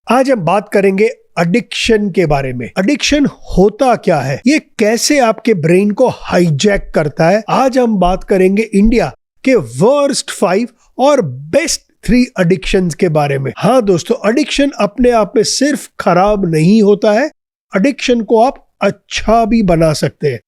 आज हम बात करेंगे एडिक्शन के बारे में। एडिक्शन होता क्या है, ये कैसे आपके ब्रेन को हाईजैक करता है। आज हम बात करेंगे इंडिया के वर्स्ट 5 और बेस्ट 3 एडिक्शंस के बारे में। हाँ दोस्तों, एडिक्शन अपने आप में सिर्फ खराब नहीं होता है, एडिक्शन को आप अच्छा भी बना सकते हैं।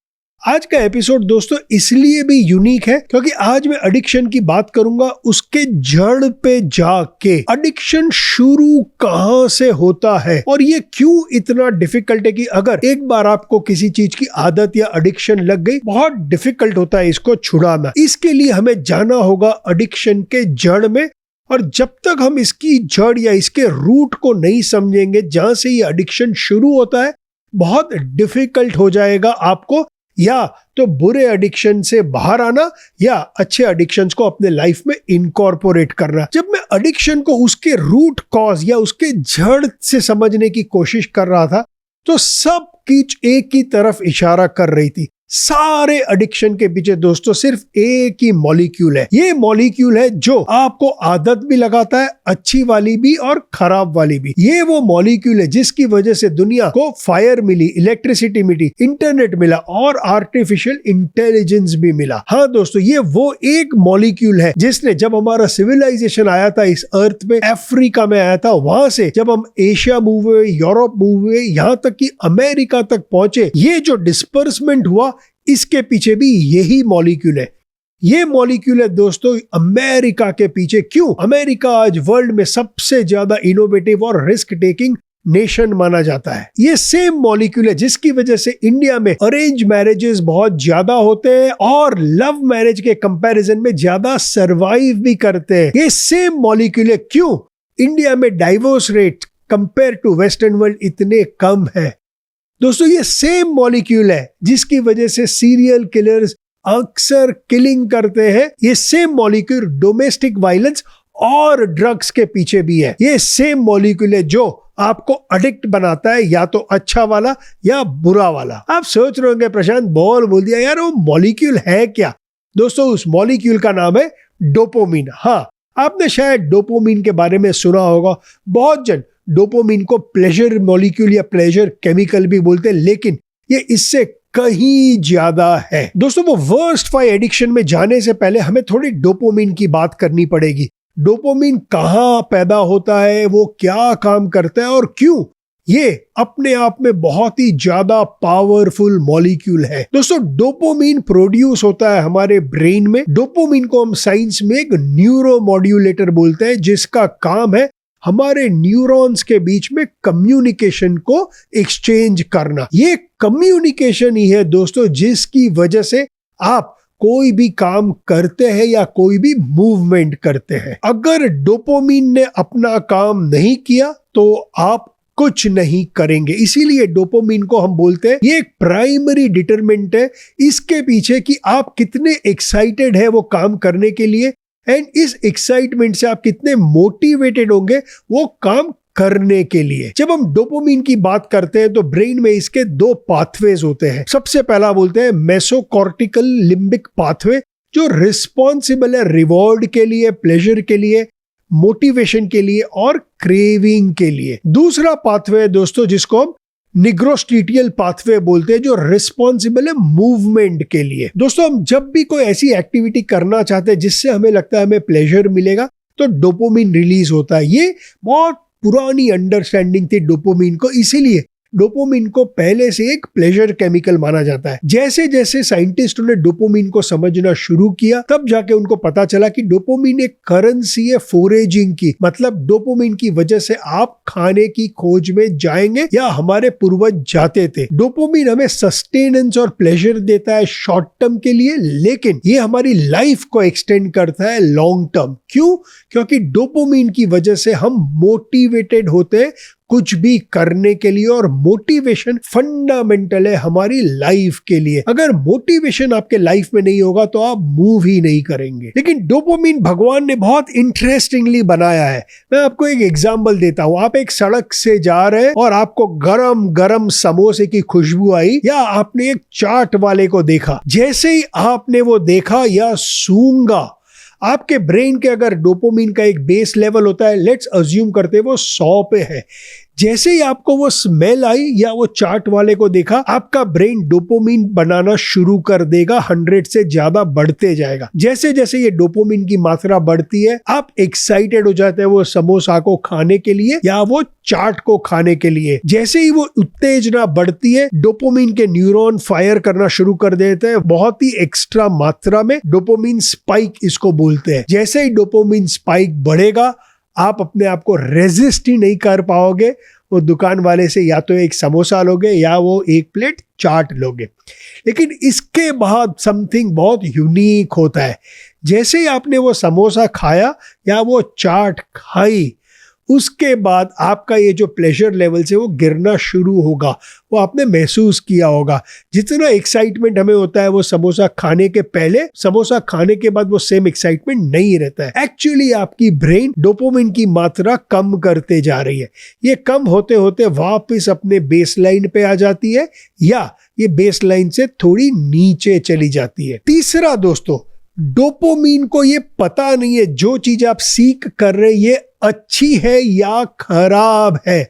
आज का एपिसोड दोस्तों इसलिए भी यूनिक है क्योंकि आज मैं एडिक्शन की बात करूंगा, उसके जड़ पे जाके एडिक्शन शुरू कहां से होता है और ये क्यों इतना डिफिकल्ट है कि अगर एक बार आपको किसी चीज की आदत या एडिक्शन लग गई, बहुत डिफिकल्ट होता है इसको छुड़ाना। इसके लिए हमें जाना होगा एडिक्शन के जड़ में, और जब तक हम इसकी जड़ या इसके रूट को नहीं समझेंगे जहां से ये एडिक्शन शुरू होता है, बहुत डिफिकल्ट हो जाएगा आपको या तो बुरे एडिक्शन से बाहर आना या अच्छे एडिक्शंस को अपने लाइफ में इनकॉर्पोरेट करना। जब मैं एडिक्शन को उसके रूट कॉज या उसके जड़ से समझने की कोशिश कर रहा था तो सब कुछ एक ही तरफ इशारा कर रही थी। सारे एडिक्शन के पीछे दोस्तों सिर्फ एक ही मॉलिक्यूल है। ये मॉलिक्यूल है जो आपको आदत भी लगाता है, अच्छी वाली भी और खराब वाली भी। ये वो मॉलिक्यूल है जिसकी वजह से दुनिया को फायर मिली, इलेक्ट्रिसिटी मिली, इंटरनेट मिला और आर्टिफिशियल इंटेलिजेंस भी मिला। हाँ दोस्तों, ये वो एक मॉलिक्यूल है जिसने, जब हमारा सिविलाइजेशन आया था इस अर्थ में, अफ्रीका में आया था, वहां से जब हम एशिया मूव हुए, यूरोप मूव हुए, यहां तक कि अमेरिका तक पहुंचे, ये जो डिस्पर्समेंट हुआ इसके पीछे भी यही मॉलिक्यूल है। ये मॉलिक्यूल है दोस्तों अमेरिका के पीछे। क्यों? अमेरिका आज वर्ल्ड में सबसे ज्यादा इनोवेटिव और रिस्क टेकिंग नेशन माना जाता है। ये सेम मॉलिक्यूल है जिसकी वजह से इंडिया में अरेंज मैरिजेस बहुत ज्यादा होते हैं और लव मैरिज के कंपैरिजन में ज्यादा सरवाइव भी करते हैं। ये सेम मॉलिक्यूल है। क्यों इंडिया में divorce rate compare to western world इतने कम है? दोस्तों ये सेम मॉलिक्यूल है जिसकी वजह से सीरियल किलर्स अक्सर किलिंग करते हैं। ये सेम मॉलिक्यूल डोमेस्टिक वायलेंस और ड्रग्स के पीछे भी है। ये सेम मॉलिक्यूल है जो आपको एडिक्ट बनाता है, या तो अच्छा वाला या बुरा वाला। आप सोच रहे होंगे प्रशांत बोल दिया यार, वो मॉलिक्यूल है क्या? दोस्तों उस मॉलिक्यूल का नाम है डोपामिन। हाँ, आपने शायद डोपामिन के बारे में सुना होगा। बहुत जन डोपामिन को प्लेजर मॉलिक्यूल या प्लेजर केमिकल भी बोलते हैं, लेकिन ये इससे कहीं ज्यादा है। दोस्तों वो वर्स्ट 5 एडिक्शन में जाने से पहले हमें थोड़ी डोपामिन की बात करनी पड़ेगी। डोपामिन कहाँ पैदा होता है, वो क्या काम करता है और क्यों ये अपने आप में बहुत ही ज्यादा पावरफुल मॉलिक्यूल है। दोस्तों डोपामिन प्रोड्यूस होता है हमारे ब्रेन में। डोपामिन को हम साइंस में एक न्यूरोमॉड्यूलेटर बोलते हैं, जिसका काम है हमारे न्यूरॉन्स के बीच में कम्युनिकेशन को एक्सचेंज करना। ये कम्युनिकेशन ही है दोस्तों जिसकी वजह से आप कोई भी काम करते हैं या कोई भी मूवमेंट करते हैं। अगर डोपामिन ने अपना काम नहीं किया तो आप कुछ नहीं करेंगे। इसीलिए डोपामिन को हम बोलते हैं ये एक प्राइमरी डिटरमिनेंट है इसके पीछे कि आप कितने एक्साइटेड है वो काम करने के लिए, एंड इस एक्साइटमेंट से आप कितने मोटिवेटेड होंगे वो काम करने के लिए। जब हम डोपामिन की बात करते हैं तो ब्रेन में इसके 2 पाथवेज होते हैं। सबसे पहला बोलते हैं मेसोकॉर्टिकल लिम्बिक पाथवे, जो रिस्पॉन्सिबल है रिवॉर्ड के लिए, प्लेजर के लिए, मोटिवेशन के लिए और क्रेविंग के लिए। दूसरा पाथवे है दोस्तों जिसको हम निग्रोस्टीटियल पाथवे बोलते हैं, जो रिस्पॉन्सिबल है मूवमेंट के लिए। दोस्तों हम जब भी कोई ऐसी एक्टिविटी करना चाहते हैं जिससे हमें लगता है हमें प्लेजर मिलेगा तो डोपामिन रिलीज होता है। ये बहुत पुरानी अंडरस्टैंडिंग थी डोपामिन को, इसीलिए डोपामिन को पहले से एक प्लेजर केमिकल माना जाता है। जैसे जैसे साइंटिस्टों ने डोपामिन को समझना शुरू किया तब जाके उनको पता चला कि डोपामिन एक करेंसी है फोरेजिंग की। मतलब डोपामिन की वजह से आप खाने की खोज में जाएंगे या हमारे पूर्वज जाते थे। डोपामिन हमें सस्टेनेंस और प्लेजर देता है शॉर्ट टर्म के लिए, लेकिन ये हमारी लाइफ को एक्सटेंड करता है लॉन्ग टर्म। क्यों? क्योंकि डोपामिन की वजह से हम मोटिवेटेड होते हैं कुछ भी करने के लिए, और मोटिवेशन फंडामेंटल है हमारी लाइफ के लिए। अगर मोटिवेशन आपके लाइफ में नहीं होगा तो आप मूव ही नहीं करेंगे। लेकिन डोपामिन भगवान ने बहुत इंटरेस्टिंगली बनाया है। मैं आपको एक एग्जांपल देता हूं। आप एक सड़क से जा रहे हैं और आपको गरम गरम समोसे की खुशबू आई, या आपने एक चाट वाले को देखा। जैसे ही आपने वो देखा या सूंघा, आपके ब्रेन के अगर डोपामिन का एक बेस लेवल होता है, लेट्स अज्यूम करते हैं वो 100 पे है, जैसे ही आपको वो स्मेल आई या वो चाट वाले को देखा, आपका ब्रेन डोपामिन बनाना शुरू कर देगा, 100 से ज्यादा बढ़ते जाएगा। जैसे जैसे ये डोपामिन की मात्रा बढ़ती है, आप एक्साइटेड हो जाते हैं वो समोसा को खाने के लिए या वो चाट को खाने के लिए। जैसे ही वो उत्तेजना बढ़ती है, डोपामिन के न्यूरॉन फायर करना शुरू कर देते हैं, बहुत ही एक्स्ट्रा मात्रा में डोपामिन स्पाइक इसको बोलते हैं। जैसे ही डोपामिन स्पाइक बढ़ेगा, आप अपने आप को रेजिस्ट ही नहीं कर पाओगे, वो दुकान वाले से या तो एक समोसा लोगे या वो एक प्लेट चाट लोगे। लेकिन इसके बाद समथिंग बहुत यूनिक होता है। जैसे ही आपने वो समोसा खाया या वो चाट खाई, उसके बाद आपका ये जो प्लेजर लेवल से वो गिरना शुरू होगा। वो आपने महसूस किया होगा। जितना एक्साइटमेंट हमें होता है वो समोसा खाने के पहले, समोसा खाने के बाद वो सेम एक्साइटमेंट नहीं रहता है। एक्चुअली आपकी ब्रेन डोपामिन की मात्रा कम करते जा रही है। ये कम होते होते वापस अपने बेसलाइन पे आ जाती है या ये बेसलाइन से थोड़ी नीचे चली जाती है। तीसरा दोस्तों, डोपामिन को ये पता नहीं है जो चीज आप सीख कर रहे हैं ये अच्छी है या खराब है।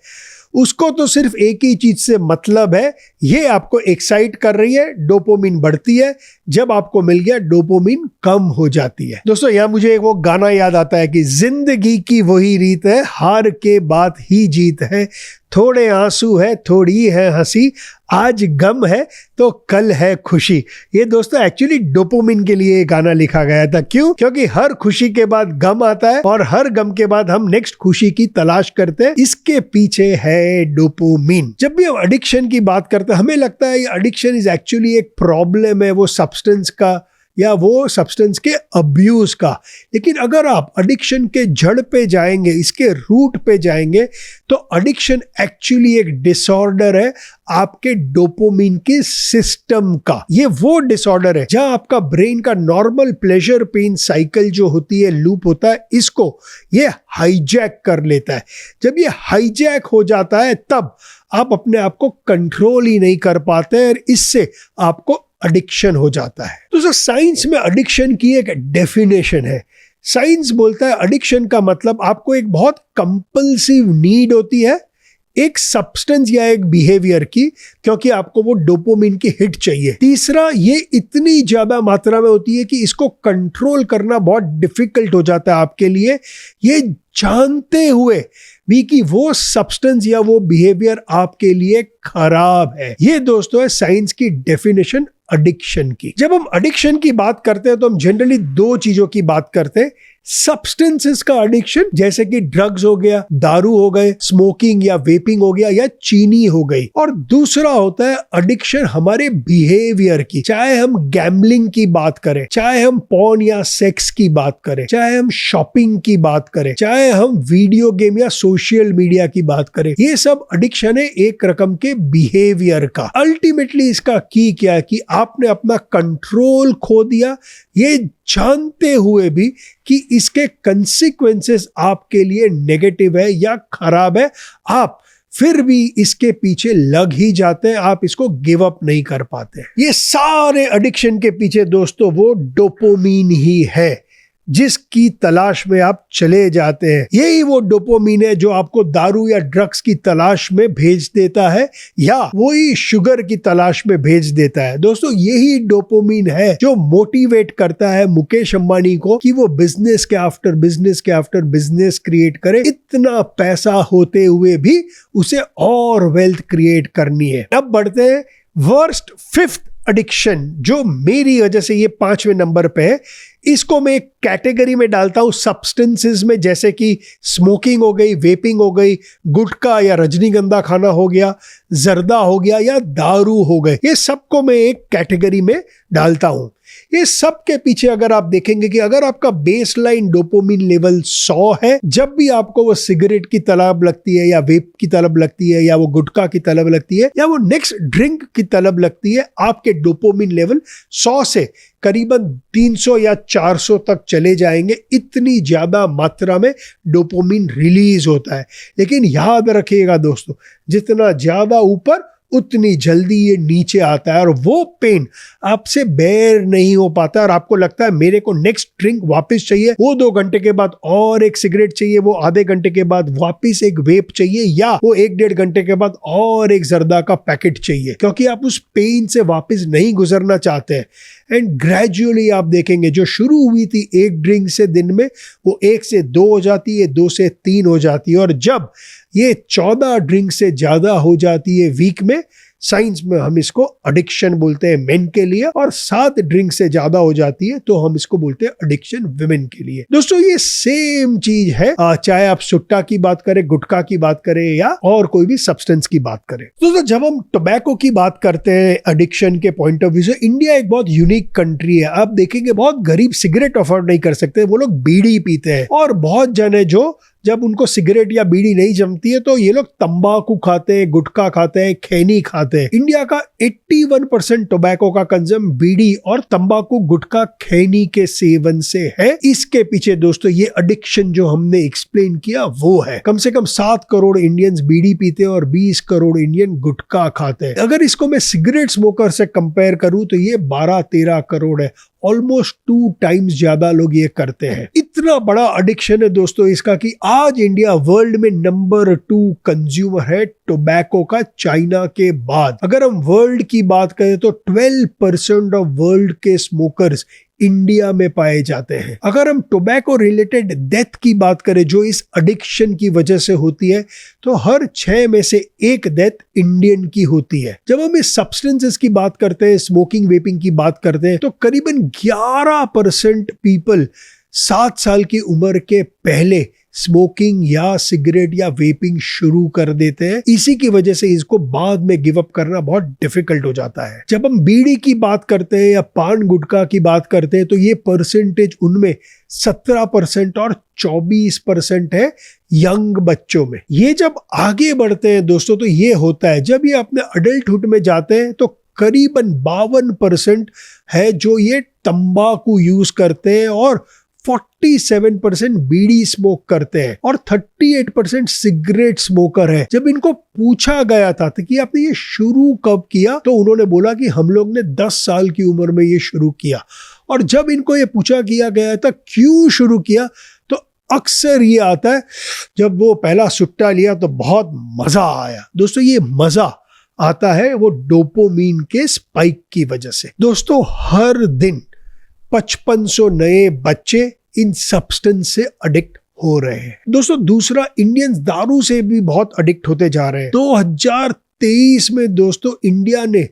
उसको तो सिर्फ एक ही चीज से मतलब है, ये आपको एक्साइट कर रही है, डोपामिन बढ़ती है। जब आपको मिल गया, डोपामिन कम हो जाती है। दोस्तों यहाँ मुझे एक वो गाना याद आता है कि जिंदगी की वही रीत है, हार के बाद ही जीत है, थोड़े आंसू है थोड़ी है हंसी, आज गम है तो कल है खुशी। ये दोस्तों एक्चुअली डोपामिन के लिए गाना लिखा गया था। क्यों? क्योंकि हर खुशी के बाद गम आता है और हर गम के बाद हम नेक्स्ट खुशी की तलाश करते हैं। इसके पीछे है डोपामिन। जब भी हम एडिक्शन की बात करते हैं, हमें लगता है ये एडिक्शन इज एक्चुअली एक प्रॉब्लम है वो सब्सटेंस का या वो सब्सटेंस के अब्यूज का। लेकिन अगर आप एडिक्शन के जड़ पे जाएंगे, इसके रूट पे जाएंगे, तो एडिक्शन एक्चुअली एक डिसऑर्डर है आपके डोपामिन के सिस्टम का। ये वो डिसऑर्डर है जहां आपका ब्रेन का नॉर्मल प्लेजर पेन साइकिल जो होती है, लूप होता है, इसको ये हाईजैक कर लेता है। जब ये हाईजैक हो जाता है, तब आप अपने आप को कंट्रोल ही नहीं कर पाते और इससे आपको एडिक्शन हो जाता है। तो साइंस में एडिक्शन की एक डेफिनेशन है। साइंस बोलता है एडिक्शन का मतलब आपको एक बहुत कंपल्सिव नीड होती है एक सब्सटेंस या एक बिहेवियर की, क्योंकि आपको वो डोपामिन की हिट चाहिए। तीसरा, ये इतनी ज्यादा मात्रा में होती है कि इसको कंट्रोल करना बहुत डिफिकल्ट हो जाता है आपके लिए, ये जानते हुए भी कि वो सब्सटेंस या वो बिहेवियर आपके लिए खराब है। ये दोस्तों है साइंस की डेफिनेशन एडिक्शन की। जब हम एडिक्शन की बात करते हैं तो हम जनरली दो चीजों की बात करते हैं। सब्सटेंसेस का एडिक्शन, जैसे कि ड्रग्स हो गया, दारू हो गए, स्मोकिंग या वेपिंग हो गया या चीनी हो गई। और दूसरा होता है एडिक्शन हमारे बिहेवियर की, चाहे हम गैम्बलिंग की बात करें, चाहे हम पॉर्न या सेक्स की बात करें, चाहे हम शॉपिंग की बात करें, चाहे हम वीडियो गेम या सोशल मीडिया की बात करें। ये सब एडिक्शन है एक रकम के बिहेवियर का। अल्टीमेटली इसका की क्या है कि आपने अपना कंट्रोल खो दिया, ये जानते हुए भी कि इसके कंसिक्वेंसेस आपके लिए नेगेटिव है या खराब है, आप फिर भी इसके पीछे लग ही जाते हैं, आप इसको गिव अप नहीं कर पाते। ये सारे एडिक्शन के पीछे दोस्तों वो डोपामिन ही है जिसकी तलाश में आप चले जाते हैं। यही वो डोपामिन है जो आपको दारू या ड्रग्स की तलाश में भेज देता है या वही शुगर की तलाश में भेज देता है। दोस्तों यही डोपामिन है जो मोटिवेट करता है मुकेश अंबानी को कि वो बिजनेस के आफ्टर बिजनेस क्रिएट करे, इतना पैसा होते हुए भी उसे और वेल्थ क्रिएट करनी है। अब बढ़ते हैं वर्स्ट फिफ्थ एडिक्शन, जो मेरी वजह से ये 5वें नंबर पे है। इसको मैं एक कैटेगरी में डालता हूं सब्सटेंसेस में, जैसे कि स्मोकिंग हो गई, वेपिंग हो गई, गुटखा या रजनीगंधा खाना हो गया, जर्दा हो गया या दारू हो गए। ये सबको मैं एक कैटेगरी में डालता हूं। ये सब के पीछे अगर आप देखेंगे कि अगर आपका बेसलाइन डोपामिन लेवल 100 है, जब भी आपको वो सिगरेट की तलब लगती है या वेप की तलब लगती है या वो गुटखा की तलब लगती है या वो नेक्स्ट ड्रिंक की तलब लगती है, आपके डोपामिन लेवल 100 से करीबन 300 या 400 तक चले जाएंगे। इतनी ज्यादा मात्रा में डोपामिन रिलीज होता है। लेकिन याद रखिएगा दोस्तों, जितना ज्यादा ऊपर उतनी जल्दी ये नीचे आता है और वो पेन आपसे बेयर नहीं हो पाता और आपको लगता है मेरे को नेक्स्ट ड्रिंक वापस चाहिए, वो 2 घंटे के बाद और एक सिगरेट चाहिए, वो आधे घंटे के बाद वापस एक वेप चाहिए, या वो 1-1.5 घंटे के बाद और एक जर्दा का पैकेट चाहिए, क्योंकि आप उस पेन से वापस नहीं गुजरना चाहते हैं। एंड ग्रेजुअली आप देखेंगे जो शुरू हुई थी एक ड्रिंक से दिन में, वो 1 से 2 हो जाती है, 2 से 3 हो जाती है, और जब ये 14 ड्रिंक से ज्यादा हो जाती है वीक में, साइंस में हम इसको एडिक्शन बोलते हैं मेन के लिए, और 7 ड्रिंक से ज्यादा हो जाती है तो हम इसको बोलते हैं एडिक्शन विमेन के लिए। दोस्तों ये सेम चीज है, चाहे आप सुट्टा की बात करें, गुटखा की बात करें, या और कोई भी सब्सटेंस की बात करें। दोस्तों जब हम टोबैको की बात करते हैं एडिक्शन के पॉइंट ऑफ व्यू से, इंडिया एक बहुत यूनिक कंट्री है। आप देखेंगे बहुत गरीब सिगरेट अफोर्ड नहीं कर सकते, वो लोग बीड़ी पीते हैं, और बहुत जन है जो जब उनको सिगरेट या बीड़ी नहीं जमती है तो ये लोग तंबाकू खाते हैं, गुटखा खाते हैं, खैनी खाते हैं। इंडिया का 81% टोबैको का कंज्यूम बीड़ी और तंबाकू, गुटखा, खैनी के सेवन से है। इसके पीछे दोस्तों ये एडिक्शन जो हमने एक्सप्लेन किया वो है। कम से कम 7 करोड़ इंडियंस बीड़ी पीते हैं और 20 करोड़ इंडियन गुटखा खाते हैं। अगर इसको मैं सिगरेट स्मोकर से कंपेयर करूं तो ये 12-13 करोड़ है, ऑलमोस्ट 2 टाइम्स ज्यादा लोग ये करते हैं। इतना बड़ा एडिक्शन है दोस्तों इसका कि आज इंडिया वर्ल्ड में नंबर 2 कंज्यूमर है टोबैको का, चाइना के बाद। अगर हम वर्ल्ड की बात करें तो 12% ऑफ वर्ल्ड के स्मोकर्स इंडिया में पाए जाते हैं। अगर हम टोबैको रिलेटेड डेथ की बात करें जो इस एडिक्शन की वजह से होती है, तो हर 6 में से 1 डेथ इंडियन की होती है। जब हम इस सब्सटेंसेस की बात करते हैं, स्मोकिंग वेपिंग की बात करते हैं, तो करीबन 11% पीपल 7 साल की उम्र के पहले स्मोकिंग या सिगरेट या वेपिंग शुरू कर देते हैं। इसी की वजह से इसको बाद में गिव अप करना बहुत डिफिकल्ट हो जाता है। जब हम बीड़ी की बात करते हैं या पान गुटखा की बात करते हैं तो ये परसेंटेज उनमें 17% और 24% है यंग बच्चों में। ये जब आगे बढ़ते हैं दोस्तों तो ये होता है, जब ये अपने अडल्टहुड में जाते हैं तो करीबन 52% है जो ये तंबाकू यूज करते हैं, और 47% बीड़ी स्मोक करते हैं, और 38% सिगरेट स्मोकर है। जब इनको पूछा गया था कि आपने ये शुरू कब किया, तो उन्होंने बोला कि हम लोग ने 10 साल की उम्र में ये शुरू किया। और जब इनको ये पूछा किया गया था क्यों शुरू किया, तो अक्सर ये आता है जब वो पहला सुट्टा लिया तो बहुत मजा आया। दोस्तों ये मजा आता है वो डोपामिन के स्पाइक की वजह से। दोस्तों हर दिन 5500 नए बच्चे इन सब्सटेंस से एडिक्ट हो रहे हैं। दोस्तों दूसरा, इंडियंस दारू से भी बहुत एडिक्ट होते जा रहे हैं। 2023 में दोस्तों इंडिया ने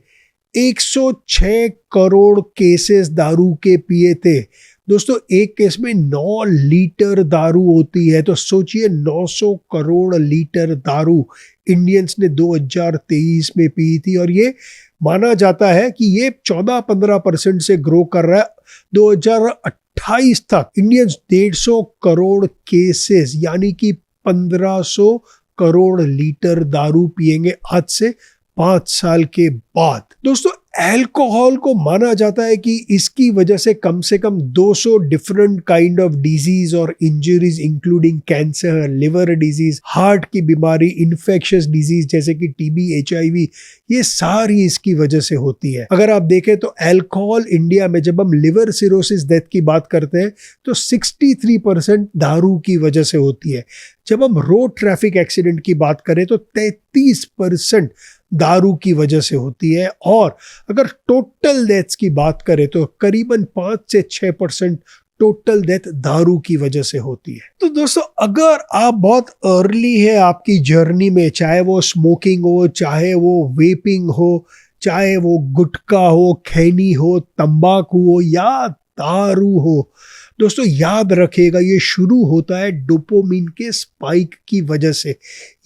106 करोड़ केसेस दारू के पिए थे। दोस्तों एक केस में 9 लीटर दारू होती है, तो सोचिए 900 करोड़ लीटर दारू इंडियंस ने 2023 में पी थी, और ये माना जाता है कि ये 14-15% से ग्रो कर रहा है। 2028 तक इंडियंस 150 करोड़ केसेस यानी कि 1500 करोड़ लीटर दारू पिएंगे आज से 5 साल के बाद। दोस्तों अल्कोहल को माना जाता है कि इसकी वजह से कम 200 डिफरेंट काइंड ऑफ डिजीज और injuries including cancer, liver disease, heart की बीमारी, इन्फेक्शियस डिजीज जैसे कि टीबी, HIV, ये सारी इसकी वजह से होती है। अगर आप देखें तो अल्कोहल इंडिया में जब हम लिवर सिरोसिस डेथ की बात करते हैं तो 63% दारू की वजह से होती है। जब हम रोड ट्रैफिक एक्सीडेंट की बात करें तो 33% दारू की वजह से होती है, और अगर टोटल डेथ्स की बात करें तो करीबन 5 से 6% टोटल डेथ दारू की वजह से होती है। तो दोस्तों अगर आप बहुत अर्ली है आपकी जर्नी में, चाहे वो स्मोकिंग हो, चाहे वो वेपिंग हो, चाहे वो गुटखा हो, खैनी हो, तंबाकू हो या दारू हो, दोस्तों याद रखिएगा ये शुरू होता है डोपामिन के स्पाइक की वजह से।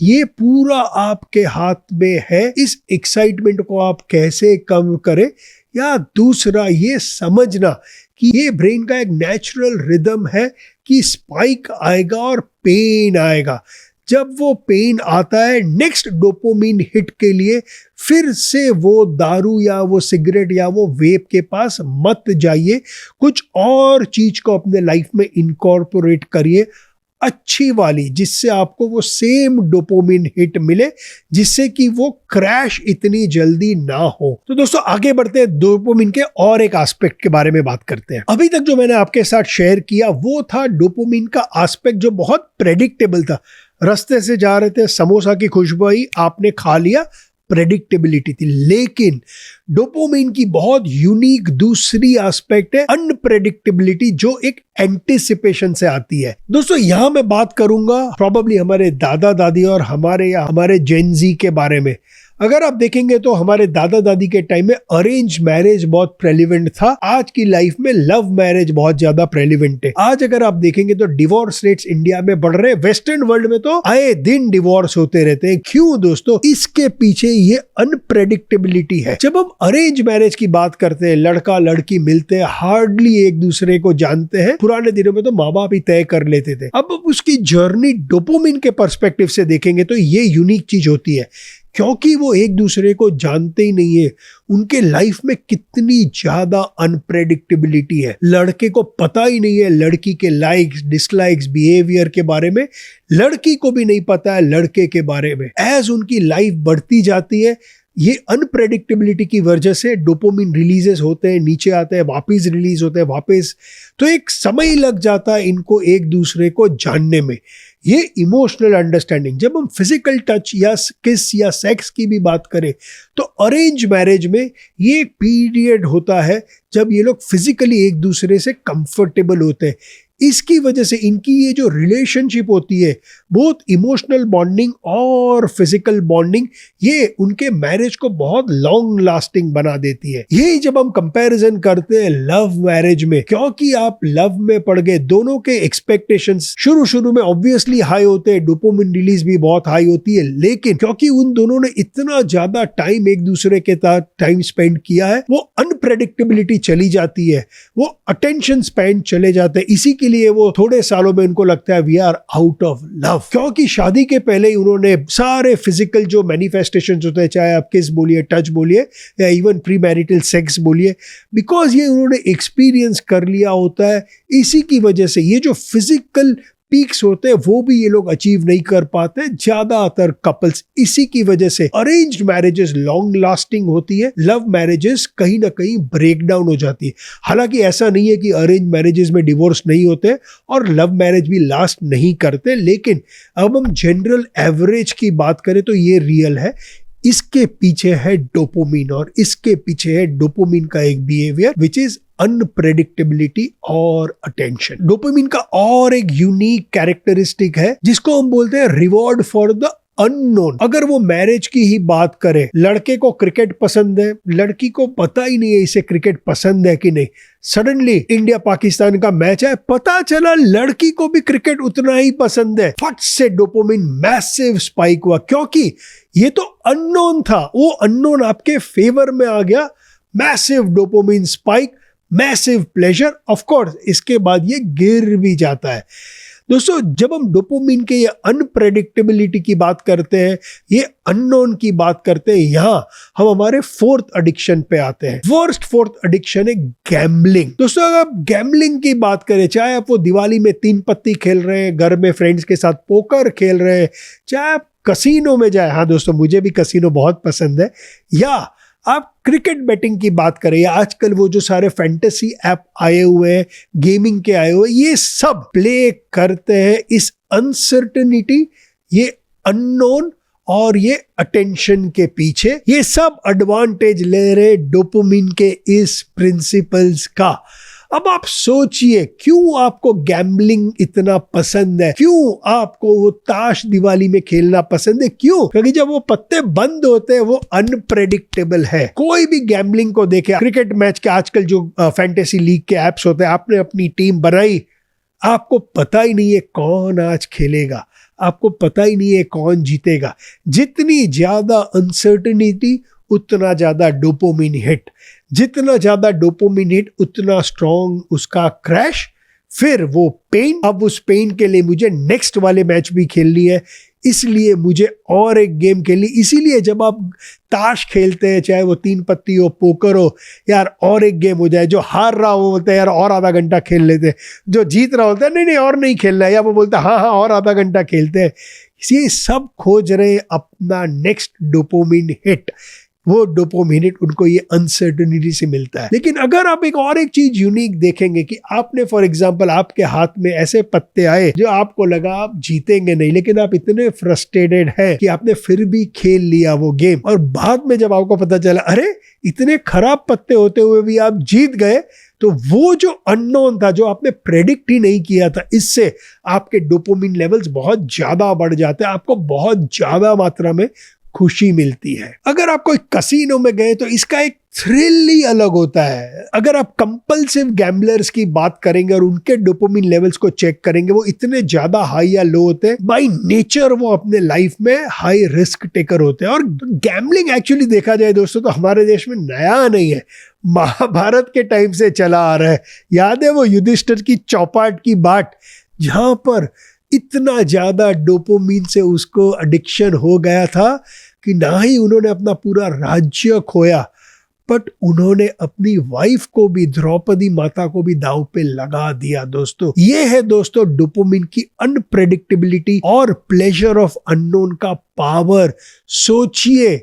ये पूरा आपके हाथ में है, इस एक्साइटमेंट को आप कैसे कम करें, या दूसरा ये समझना कि ये ब्रेन का एक नेचुरल रिदम है कि स्पाइक आएगा और पेन आएगा। जब वो पेन आता है नेक्स्ट डोपामिन हिट के लिए फिर से वो दारू या वो सिगरेट या वो वेप के पास मत जाइए, कुछ और चीज को अपने लाइफ में इनकॉर्पोरेट करिए। अच्छी वाली, जिससे आपको वो सेम डोपामिन हिट मिले, जिससे कि वो क्रैश इतनी जल्दी ना हो। तो दोस्तों आगे बढ़ते हैं, डोपामिन के और एक एस्पेक्ट के बारे में बात करते हैं। अभी तक जो मैंने आपके साथ शेयर किया वो था डोपामिन का एस्पेक्ट जो बहुत प्रेडिक्टेबल था। रास्ते से जा रहे थे, समोसा की खुशबू आई, आपने खा लिया, प्रेडिक्टेबिलिटी थी। लेकिन डोपामिन की बहुत यूनिक दूसरी एस्पेक्ट है अनप्रेडिक्टेबिलिटी, जो एक एंटिसिपेशन से आती है। दोस्तों यहां मैं बात करूंगा प्रोबेबली हमारे दादा दादी और हमारे जेनजी के बारे में। अगर आप देखेंगे तो हमारे दादा दादी के टाइम में अरेंज मैरिज बहुत प्रेलिवेंट था। आज की लाइफ में लव मैरिज बहुत ज्यादा प्रेलिवेंट है। आज अगर आप देखेंगे तो डिवोर्स रेट्स इंडिया में बढ़ रहे हैं। वेस्टर्न वर्ल्ड में तो आए दिन डिवोर्स होते रहते हैं। क्यों दोस्तों? इसके पीछे ये अनप्रेडिक्टेबिलिटी है। जब हम अरेंज मैरिज की बात करते हैं, लड़का लड़की मिलते हैं, हार्डली एक दूसरे को जानते हैं। पुराने दिनों में तो माँ बाप ही तय कर लेते थे। अब उसकी जर्नी डोपामिन के पर्सपेक्टिव से देखेंगे तो ये यूनिक चीज होती है, क्योंकि वो एक दूसरे को जानते ही नहीं है। उनके लाइफ में कितनी ज्यादा अनप्रेडिक्टेबिलिटी है। लड़के को पता ही नहीं है लड़की के लाइक्स डिसलाइक्स बिहेवियर के बारे में, लड़की को भी नहीं पता है लड़के के बारे में। एज उनकी लाइफ बढ़ती जाती है, ये अनप्रेडिक्टेबिलिटी की वजह से डोपामिन रिलीजेस होते हैं, नीचे आते हैं, वापस रिलीज होते हैं, वापस। तो एक समय लग जाता है इनको एक दूसरे को जानने में। ये इमोशनल अंडरस्टैंडिंग, जब हम फिजिकल टच या किस या सेक्स की भी बात करें तो अरेंज मैरिज में ये एक पीरियड होता है जब ये लोग फिजिकली एक दूसरे से कंफर्टेबल होते हैं। इसकी वजह से इनकी ये जो रिलेशनशिप होती है, बहुत इमोशनल बॉन्डिंग और फिजिकल बॉन्डिंग, ये उनके मैरिज को बहुत लॉन्ग लास्टिंग बना देती है। यही जब हम कंपैरिजन करते हैं लव मैरिज में, क्योंकि आप लव में पड़ गए, दोनों के एक्सपेक्टेशंस शुरू में ऑब्वियसली हाई होते हैं, डोपामिन रिलीज भी बहुत हाई होती है। लेकिन क्योंकि उन दोनों ने इतना ज्यादा टाइम एक दूसरे के साथ टाइम स्पेंड किया है, वो अनप्रेडिक्टेबिलिटी चली जाती है, वो अटेंशन स्पैन चले जाते हैं। इसी के लिए वो थोड़े सालों में उनको लगता है we are out of love, क्योंकि शादी के पहले ही उन्होंने सारे फिजिकल जो मैनिफेस्टेशंस होते हैं, चाहे आप किस बोलिए, टच बोलिए या इवन प्री मैरिटल सेक्स बोलिए, बिकॉज ये उन्होंने एक्सपीरियंस कर लिया होता है। इसी की वजह से ये जो फिजिकल पीक्स होते हैं वो भी ये लोग अचीव नहीं कर पाते ज्यादातर कपल्स। इसी की वजह से अरेंज्ड मैरिजेस लॉन्ग लास्टिंग होती है, लव मैरिजेस कहीं ना कहीं ब्रेक डाउन हो जाती है। हालांकि ऐसा नहीं है कि अरेंज मैरिजेस में डिवोर्स नहीं होते और लव मैरिज भी लास्ट नहीं करते, लेकिन अब हम जनरल एवरेज की बात करें तो ये रियल है। इसके पीछे है डोपामिन, और इसके पीछे है डोपामिन का एक बिहेवियर विच इज अनप्रेडिक्टेबिलिटी और अटेंशन। डोपामिन का और एक यूनिक कैरेक्टरिस्टिक है जिसको हम बोलते हैं रिवॉर्ड फॉर द अननोन। अगर वो मैरिज की ही बात करें, लड़के को क्रिकेट पसंद है, लड़की को पता ही नहीं है इसे क्रिकेट पसंद है कि नहीं। सडनली इंडिया पाकिस्तान का मैच है, पता चला लड़की को भी क्रिकेट उतना ही पसंद है। फट से डोपामिन मैसिव स्पाइक हुआ, क्योंकि ये तो अननोन था, वो अननोन आपके फेवर में आ गया। Massive dopamine spike, massive pleasure. Of course इसके बाद ये गिर भी जाता है। दोस्तों जब हम डोपामिन के ये अनप्रेडिक्टेबिलिटी की बात करते हैं, ये अननोन की बात करते हैं, यहां हम हमारे फोर्थ एडिक्शन पे आते हैं। वर्स्ट फोर्थ एडिक्शन है गैम्बलिंग। दोस्तों अगर आप गैम्बलिंग की बात करें, चाहे आप वो दिवाली में 3 पत्ती खेल रहे हैं, घर में फ्रेंड्स के साथ पोकर खेल रहे हैं, चाहे आप कसीनो में जाए, हाँ दोस्तों मुझे भी कसीनो बहुत पसंद है, या आप क्रिकेट बैटिंग की बात करें, या आजकल वो जो सारे फैंटेसी ऐप आए हुए हैं, गेमिंग के आए हुए, ये सब प्ले करते हैं इस अनसर्टेनिटी, ये अननोन और ये अटेंशन के पीछे। ये सब एडवांटेज ले रहे डोपामिन के इस प्रिंसिपल्स का। अब आप सोचिए क्यों आपको गैम्बलिंग इतना पसंद है, क्यों आपको वो ताश दिवाली में खेलना पसंद है, क्यों? क्योंकि जब वो पत्ते बंद होते हैं वो अनप्रेडिक्टेबल है। कोई भी गैम्बलिंग को देखे, क्रिकेट मैच के आजकल जो फैंटेसी लीग के एप्स होते हैं, आपने अपनी टीम बनाई, आपको पता ही नहीं है कौन आज खेलेगा, आपको पता ही नहीं है कौन जीतेगा। जितनी ज्यादा अनसर्टेनिटी उतना ज्यादा डोपामिन हिट, जितना ज्यादा डोपामिन हिट उतना स्ट्रॉन्ग उसका क्रैश, फिर वो पेन। अब उस पेन के लिए मुझे नेक्स्ट वाले मैच भी खेलनी है, इसलिए मुझे और एक गेम खेलनी। इसीलिए जब आप ताश खेलते हैं, चाहे वो 3 पत्ती हो, पोकर हो, यार और एक गेम हो जाए, जो हार रहा हो बोलता है यार और आधा घंटा खेल लेते हैं, जो जीत रहा होता है नहीं नहीं और नहीं खेलना है, या वो बोलता है हाँ हाँ और आधा घंटा खेलते हैं। ये सब खोज रहे हैं अपना नेक्स्ट डोपामिन हिट। वो डोपामिन हिट उनको ये अनसर्टेनिटी से मिलता है। लेकिन अगर आप एक चीज यूनिक देखेंगे कि आपने फॉर एग्जांपल आपके हाथ में ऐसे पत्ते आए जो आपको लगा आप जीतेंगे नहीं, लेकिन आप इतने फ्रस्ट्रेटेड हैं कि आपने फिर भी खेल लिया वो गेम, और बाद में जब आपको पता चला अरे इतने खराब पत्ते होते हुए भी आप जीत गए, तो वो जो अननोन था, जो आपने प्रेडिक्ट ही नहीं किया था, इससे आपके डोपामिन लेवल्स बहुत ज्यादा बढ़ जाते हैं, आपको बहुत ज्यादा मात्रा में खुशी मिलती है। अगर आप कोई कसिनो में गए तो इसका एक थ्रिल ही अलग होता है। अगर आप कंपल्सिव गैम्बलर्स की बात करेंगे और उनके डोपामिन लेवल्स को चेक करेंगे, वो इतने ज्यादा हाई या लो होते हैं। बाय नेचर वो अपने लाइफ में हाई रिस्क टेकर होते हैं। और गैम्बलिंग एक्चुअली देखा जाए दोस्तों तो हमारे देश में नया नहीं है, महाभारत के टाइम से चला आ रहा है। याद है वो युधिष्ठिर की चौपाट की बाट, जहां पर इतना ज्यादा डोपामिन से उसको एडिक्शन हो गया था कि ना ही उन्होंने अपना पूरा राज्य खोया, बट उन्होंने अपनी वाइफ को भी, द्रौपदी माता को भी दांव पे लगा दिया। दोस्तों ये है दोस्तों डोपामिन की अनप्रेडिक्टेबिलिटी और प्लेजर ऑफ अननोन का पावर। सोचिए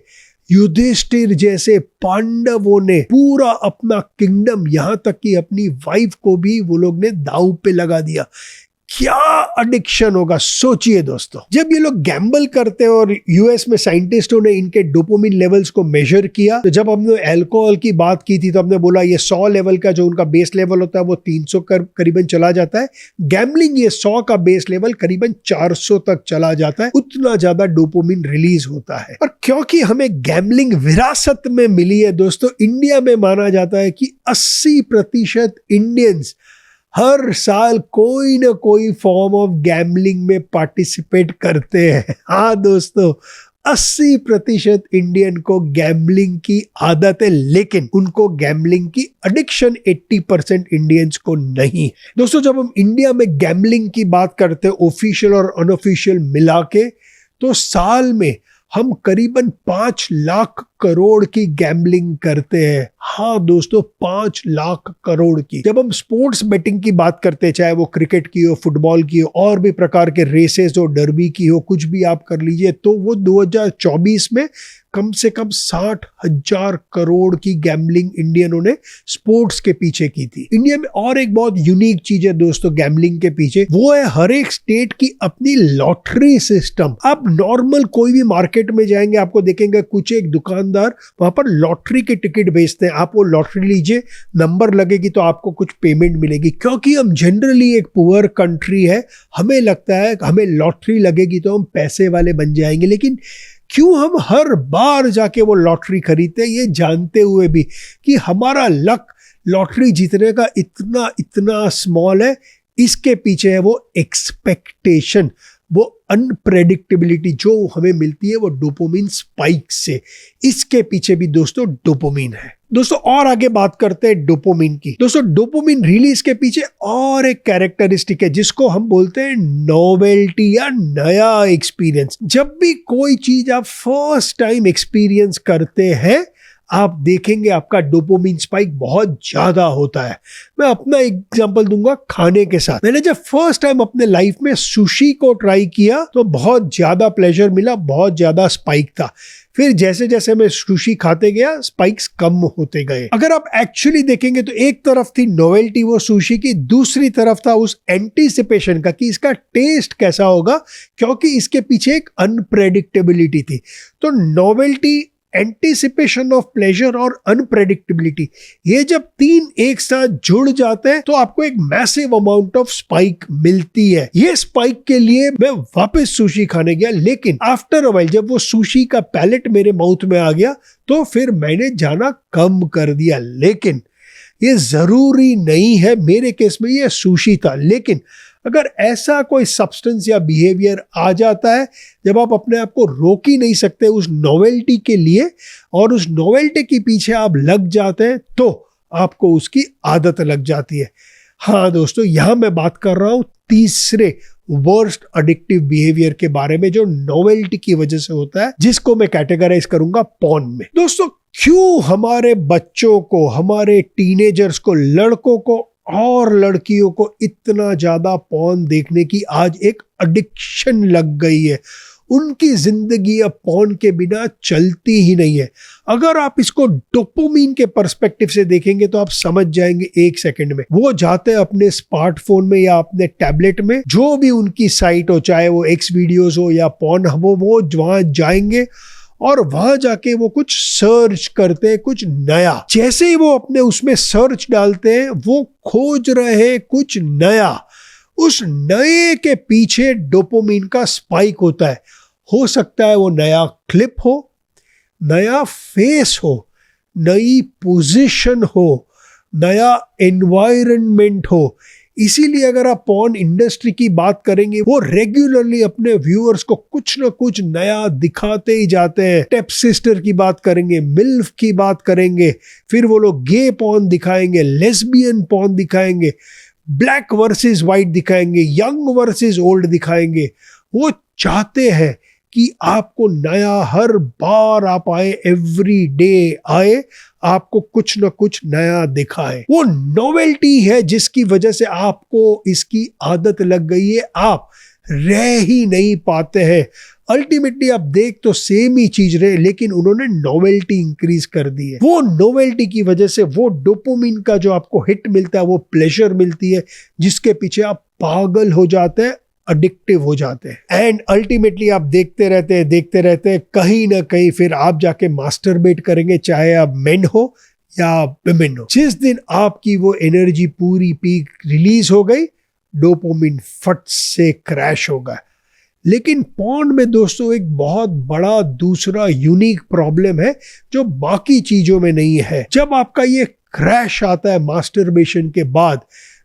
युधिष्ठिर जैसे पांडवों ने पूरा अपना किंगडम, यहां तक कि अपनी वाइफ को भी वो लोग ने दांव पे लगा दिया। क्या एडिक्शन होगा सोचिए दोस्तों। जब ये लोग गैम्बल करते हैं, और यूएस में साइंटिस्टों ने इनके डोपामिन लेवल्स को मेजर किया, तो जब हमने अल्कोहल की बात की थी तो हमने बोला ये 100 लेवल का जो उनका बेस लेवल होता है वो 300 करीबन चला जाता है। गैम्बलिंग ये 100 का बेस लेवल करीबन 400 तक चला जाता है, उतना ज्यादा डोपामिन रिलीज होता है। और क्योंकि हमें गैम्बलिंग विरासत में मिली है दोस्तों, इंडिया में माना जाता है कि 80% इंडियंस हर साल कोई ना कोई फॉर्म ऑफ गैम्बलिंग में पार्टिसिपेट करते हैं। हाँ दोस्तों 80% इंडियन को गैम्बलिंग की आदत है, लेकिन उनको गैम्बलिंग की एडिक्शन 80% इंडियंस को नहीं। दोस्तों जब हम इंडिया में गैम्बलिंग की बात करते हैं ऑफिशियल और अनऑफिशियल मिला के, तो साल में हम करीबन 5 लाख करोड़ की गैम्बलिंग करते हैं। हाँ दोस्तों 5 लाख करोड़ की। जब हम स्पोर्ट्स बेटिंग की बात करते हैं, चाहे वो क्रिकेट की हो, फुटबॉल की हो, और भी प्रकार के रेसेस हो, डर्बी की हो, कुछ भी आप कर लीजिए, तो वो 2024 में कम से कम 60,000 करोड़ की गैम्बलिंग इंडियनों ने स्पोर्ट्स के पीछे की थी। इंडिया में और एक बहुत यूनिक चीज है दोस्तों गैम्बलिंग के पीछे, वो है हर एक स्टेट की अपनी लॉटरी सिस्टम। आप नॉर्मल कोई भी मार्केट में जाएंगे, आपको देखेंगे कुछ एक दुकानदार वहां पर लॉटरी के टिकट बेचते हैं। आप वो लॉटरी लीजिए, नंबर लगेगी तो आपको कुछ पेमेंट मिलेगी। क्योंकि हम जनरली एक पुअर कंट्री है, हमें लगता है हमें लॉटरी लगेगी तो हम पैसे वाले बन जाएंगे। लेकिन क्यों हम हर बार जाके वो लॉटरी खरीदते हैं, ये जानते हुए भी कि हमारा लक लॉटरी जीतने का इतना स्मॉल है। इसके पीछे है वो एक्सपेक्टेशन, वो अनप्रेडिक्टेबिलिटी जो हमें मिलती है वो डोपामिन स्पाइक से। इसके पीछे भी दोस्तों डोपामिन है। दोस्तों और आगे बात करते हैं डोपामिन की। दोस्तों डोपामिन रिलीज के पीछे और एक कैरेक्टरिस्टिक है जिसको हम बोलते हैं नोवेल्टी या नया एक्सपीरियंस। जब भी कोई चीज आप फर्स्ट टाइम एक्सपीरियंस करते हैं, आप देखेंगे आपका डोपामिन स्पाइक बहुत ज्यादा होता है। मैं अपना एग्जांपल दूंगा खाने के साथ। मैंने जब फर्स्ट टाइम अपने लाइफ में सुशी को ट्राई किया तो बहुत ज्यादा प्लेजर मिला, बहुत ज्यादा स्पाइक था। फिर जैसे जैसे मैं सुशी खाते गया स्पाइक्स कम होते गए। अगर आप एक्चुअली देखेंगे तो एक तरफ थी नोवेल्टी वो सुशी की, दूसरी तरफ था उस एंटीसिपेशन का कि इसका टेस्ट कैसा होगा, क्योंकि इसके पीछे एक अनप्रेडिक्टेबिलिटी थी। तो नोवेल्टी, एंटीसिपेशन ऑफ प्लेजर और अनप्रेडिक्टेबिलिटी, ये जब तीन एक साथ जुड़ जाते हैं तो आपको एक मैसिव अमाउंट ऑफ स्पाइक मिलती है। ये स्पाइक के लिए मैं वापस सुशी खाने गया, लेकिन आफ्टर अ व्हाइल जब वो सुशी का पैलेट मेरे माउथ में आ गया तो फिर मैंने जाना कम कर दिया। लेकिन ये जरूरी नहीं है, मेरे केस में ये सुशी था। लेकिन अगर ऐसा कोई सब्सटेंस या बिहेवियर आ जाता है जब आप अपने आप को रोक ही नहीं सकते उस नोवेल्टी के लिए, और उस नोवेल्टी के पीछे आप लग जाते हैं, तो आपको उसकी आदत लग जाती है। हाँ दोस्तों, यहां मैं बात कर रहा हूं तीसरे वर्स्ट एडिक्टिव बिहेवियर के बारे में जो नोवेल्टी की वजह से होता है, जिसको मैं कैटेगराइज करूंगा पॉर्न में। दोस्तों, क्यों हमारे बच्चों को, हमारे टीनेजर्स को, लड़कों को और लड़कियों को इतना ज्यादा पॉर्न देखने की आज एक एडिक्शन लग गई है? उनकी जिंदगी अब पॉर्न के बिना चलती ही नहीं है। अगर आप इसको डोपामिन के पर्सपेक्टिव से देखेंगे तो आप समझ जाएंगे एक सेकंड में। वो जाते हैं अपने स्मार्टफोन में या अपने टैबलेट में, जो भी उनकी साइट हो, चाहे वो एक्स वीडियोस हो या पॉर्न हब हो, वो वहां जाएंगे और वहां जाके वो कुछ सर्च करते हैं, कुछ नया। जैसे ही वो अपने उसमें सर्च डालते हैं, वो खोज रहे कुछ नया। उस नए के पीछे डोपामिन का स्पाइक होता है। हो सकता है वो नया क्लिप हो, नया फेस हो, नई पोजीशन हो, नया एनवायरनमेंट हो। इसीलिए अगर आप पॉर्न इंडस्ट्री की बात करेंगे, वो रेगुलरली अपने व्यूअर्स को कुछ ना कुछ नया दिखाते ही जाते हैं। स्टेप सिस्टर की बात करेंगे, मिल्फ की बात करेंगे, फिर वो लोग गे पॉर्न दिखाएंगे, लेस्बियन पॉर्न दिखाएंगे, ब्लैक वर्सेस व्हाइट दिखाएंगे, यंग वर्सेस ओल्ड दिखाएंगे। वो चाहते हैं कि आपको नया, हर बार आप आए, एवरी डे आए, आपको कुछ ना कुछ नया दिखाए। वो नोवेल्टी है जिसकी वजह से आपको इसकी आदत लग गई है, आप रह ही नहीं पाते हैं। अल्टीमेटली आप देख तो सेम ही चीज रहे, लेकिन उन्होंने नोवेल्टी इंक्रीज कर दी है। वो नोवेल्टी की वजह से वो डोपामिन का जो आपको हिट मिलता है, वो प्लेजर मिलती है, जिसके पीछे आप पागल हो जाते हैं, एडिक्टिव हो जाते हैं। एंड अल्टीमेटली आप देखते रहते हैं, कहीं ना कहीं फिर आप जाके मास्टरबेट करेंगे, चाहे आप मेन हो या विमेन हो। जिस दिन आपकी वो एनर्जी पूरी पीक रिलीज हो गई, डोपामिन फट से क्रैश होगा। लेकिन पॉर्न में दोस्तों एक बहुत बड़ा दूसरा यूनिक प्रॉब्लम है जो बाकी चीजों में नहीं है। जब आपका ये क्रैश आता है मास्टरबेशन के बाद,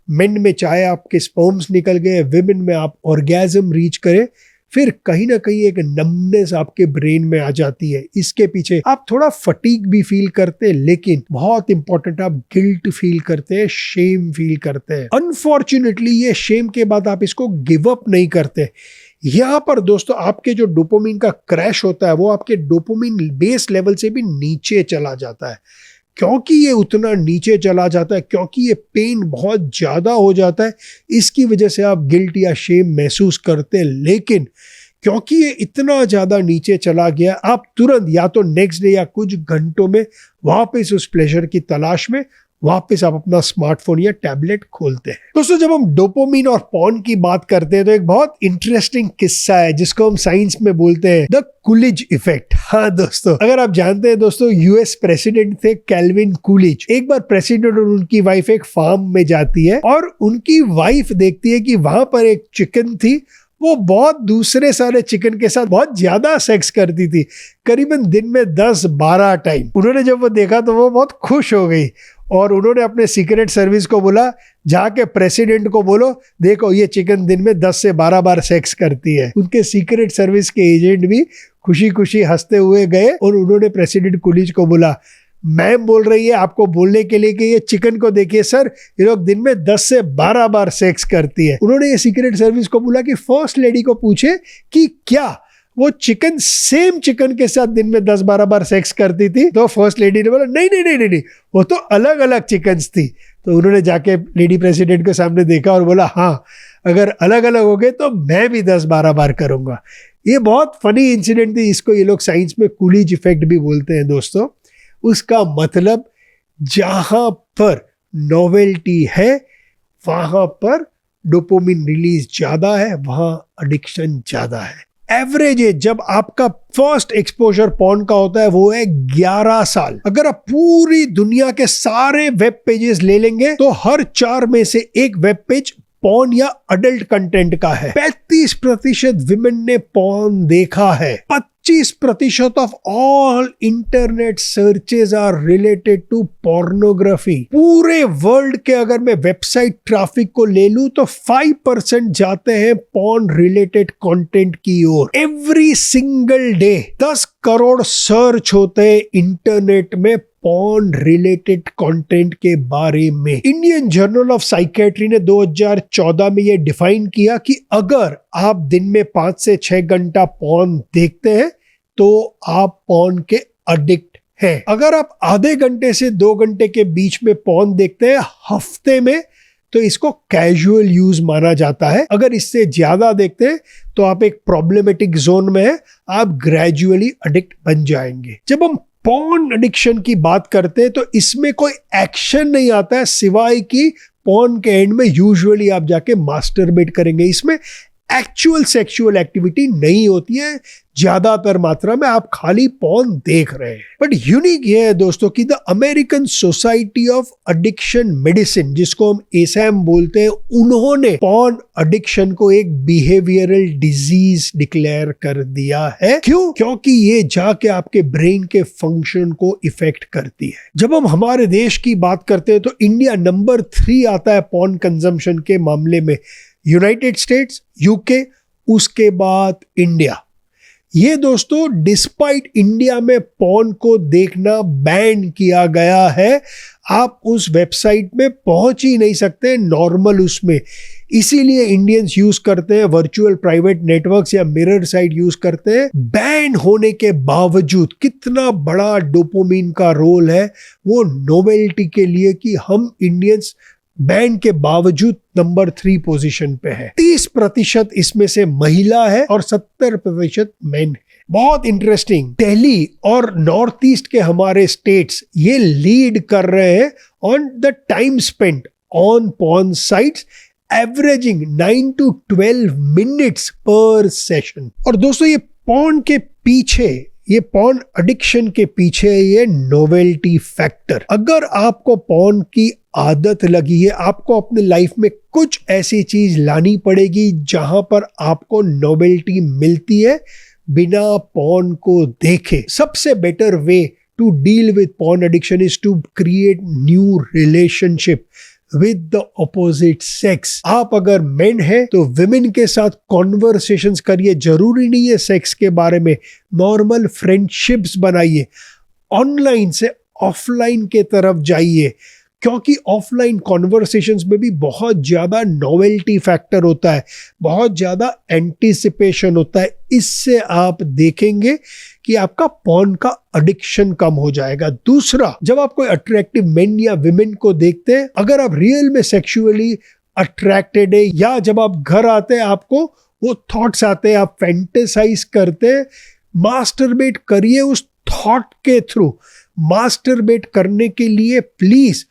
मेन में चाहे आपके स्पर्म्स निकल गए, विमेन में आप ऑर्गेज्म रीच करें, फिर कहीं ना कहीं एक नमनेस आपके ब्रेन में आ जाती है। इसके पीछे आप थोड़ा फटीग भी फील करते हैं, लेकिन बहुत इंपॉर्टेंट, आप गिल्ट फील करते हैं, शेम फील करते हैं। अनफॉर्चुनेटली ये शेम के बाद आप इसको गिव अप नहीं करते। यहाँ पर दोस्तों आपके जो डोपामिन का क्रैश होता है, वो आपके डोपामिन बेस लेवल से भी नीचे चला जाता है। क्योंकि ये उतना नीचे चला जाता है, क्योंकि ये पेन बहुत ज़्यादा हो जाता है, इसकी वजह से आप गिल्ट या शेम महसूस करते हैं। लेकिन क्योंकि ये इतना ज़्यादा नीचे चला गया, आप तुरंत या तो नेक्स्ट डे या कुछ घंटों में वापस उस प्लेजर की तलाश में वापस आप अपना स्मार्टफोन या टैबलेट खोलते हैं। दोस्तों, जब हम डोपामिन और पॉर्न की बात करते हैं तो एक बहुत इंटरेस्टिंग किस्सा है जिसको हम साइंस में बोलते हैं द कूलिज इफेक्ट। हाँ दोस्तों, अगर आप जानते हैं दोस्तों, यूएस प्रेसिडेंट थे कैल्विन कूलिज। एक बार प्रेसिडेंट और उनकी वाइफ एक फार्म में जाती है और उनकी वाइफ देखती है कि वहां पर एक चिकन थी, वो बहुत दूसरे सारे चिकन के साथ बहुत ज्यादा सेक्स करती थी, करीबन दिन में 10-12 टाइम। उन्होंने जब वो देखा तो वो बहुत खुश हो गई और उन्होंने अपने सीक्रेट सर्विस को बोला, जाके प्रेसिडेंट को बोलो, देखो ये चिकन दिन में 10 से 12 बार सेक्स करती है। उनके सीक्रेट सर्विस के एजेंट भी खुशी खुशी हंसते हुए गए और उन्होंने प्रेसिडेंट कूलिज को बोला, मैम बोल रही है आपको बोलने के लिए कि ये चिकन को देखिए सर, ये लोग दिन में 10 से 12 बार सेक्स करती है। उन्होंने ये सीक्रेट सर्विस को बोला कि फर्स्ट लेडी को पूछे कि क्या वो चिकन सेम चिकन के साथ दिन में 10-12 बार सेक्स करती थी। तो फर्स्ट लेडी ने बोला नहीं, वो तो अलग अलग चिकन्स थी। तो उन्होंने जाके लेडी प्रेसिडेंट के सामने देखा और बोला, हाँ अगर अलग अलग हो गए तो मैं भी 10-12 बार करूंगा। ये बहुत फनी इंसिडेंट थी, इसको ये लोग साइंस में कूलिज इफेक्ट भी बोलते हैं दोस्तों। उसका मतलब जहां पर नोवेल्टी है वहां पर डोपामिन रिलीज ज्यादा है, वहां एडिक्शन ज्यादा है। एवरेज एज जब आपका फर्स्ट एक्सपोजर पॉर्न का होता है वो है 11 साल। अगर आप पूरी दुनिया के सारे वेब पेजेस ले लेंगे तो हर 4 में से एक वेब पेज पॉर्न या अडल्ट कंटेंट का है। 35% विमेन ने पॉर्न देखा है। 25% of all internet searches are related to pornography. पूरे वर्ल्ड के अगर मैं वेबसाइट ट्रैफिक को ले लूं तो 5% जाते हैं पॉर्न रिलेटेड कंटेंट की ओर। Every single day 10 crore search होते हैं इंटरनेट में पॉर्न रिलेटेड कंटेंट के बारे में। इंडियन जर्नल ऑफ साइकेट्री ने 2014 में यह डिफाइन किया कि अगर आप दिन में 5 से 6 घंटा पॉर्न देखते हैं तो आप पॉर्न के एडिक्ट हैं। अगर आप आधे घंटे से 2 घंटे के बीच में पॉर्न देखते हैं हफ्ते में तो इसको कैजुअल यूज माना जाता है। अगर इससे ज्यादा देखते हैं तो आप एक प्रॉब्लमेटिक जोन में है, आप ग्रेजुअली एडिक्ट बन जाएंगे। जब हम पॉर्न एडिक्शन की बात करते हैं तो इसमें कोई एक्शन नहीं आता है सिवाय कि पॉर्न के एंड में यूजुअली आप जाके मास्टरबेट करेंगे। इसमें एक्चुअल सेक्सुअल एक्टिविटी नहीं होती है, ज्यादातर मात्रा में आप खाली पॉर्न देख रहे हैं। बट यूनिक ये है दोस्तों कि the American society of addiction medicine, जिसको हम एसएम बोलते हैं, उन्होंने पॉर्न एडिक्शन को एक बिहेवियरल डिजीज डिक्लेयर कर दिया है। क्यों? क्योंकि ये जाके आपके ब्रेन के फंक्शन को इफेक्ट करती है। जब हम हमारे देश की बात करते हैं तो इंडिया नंबर 3 आता है पॉर्न कंजम्पशन के मामले में, यूनाइटेड स्टेट्स, यूके, उसके बाद इंडिया। ये दोस्तों डिस्पाइट इंडिया में पॉर्न को देखना बैन किया गया है, आप उस वेबसाइट में पहुंच ही नहीं सकते नॉर्मल उसमें। इसीलिए इंडियंस यूज करते हैं वर्चुअल प्राइवेट नेटवर्क्स या मिरर साइट यूज करते हैं। बैन होने के बावजूद कितना बड़ा डोपामिन का रोल है वो नोवेल्टी के लिए कि हम इंडियंस बैन के बावजूद नंबर 3 पोजीशन पे है। 30% इसमें से महिला है और 70% मेन है। बहुत इंटरेस्टिंग, दिल्ली और नॉर्थ ईस्ट के हमारे स्टेट्स ये लीड कर रहे हैं on the time spent on porn sites, averaging 9 to 12 minutes पर सेशन। और दोस्तों ये पॉर्न के पीछे, ये पॉर्न एडिक्शन के पीछे ये नोवेल्टी फैक्टर। अगर आपको पॉर्न की आदत लगी है, आपको अपने लाइफ में कुछ ऐसी चीज लानी पड़ेगी जहां पर आपको नोवेल्टी मिलती है बिना पॉर्न को देखे। सबसे better way to deal with porn addiction is to create new relationship with the opposite sex. आप अगर मेन है तो विमेन के साथ कॉन्वर्सेशंस करिए, जरूरी नहीं है सेक्स के बारे में, नॉर्मल फ्रेंडशिप्स बनाइए, ऑनलाइन से ऑफलाइन के तरफ जाइए, क्योंकि ऑफलाइन कॉन्वर्सेशंस में भी बहुत ज़्यादा नोवेल्टी फैक्टर होता है, बहुत ज़्यादा एंटीसिपेशन होता है। इससे आप देखेंगे कि आपका पॉर्न का एडिक्शन कम हो जाएगा। दूसरा, जब आप कोई अट्रैक्टिव मेन या विमेन को देखते हैं, अगर आप रियल में सेक्सुअली अट्रैक्टेड है या जब आप घर आते हैं आपको वो थॉट्स आते हैं, आप फैंटेसाइज करते हैं, मास्टरबेट करिए उस थॉट के थ्रू। मास्टरबेट करने के लिए प्लीज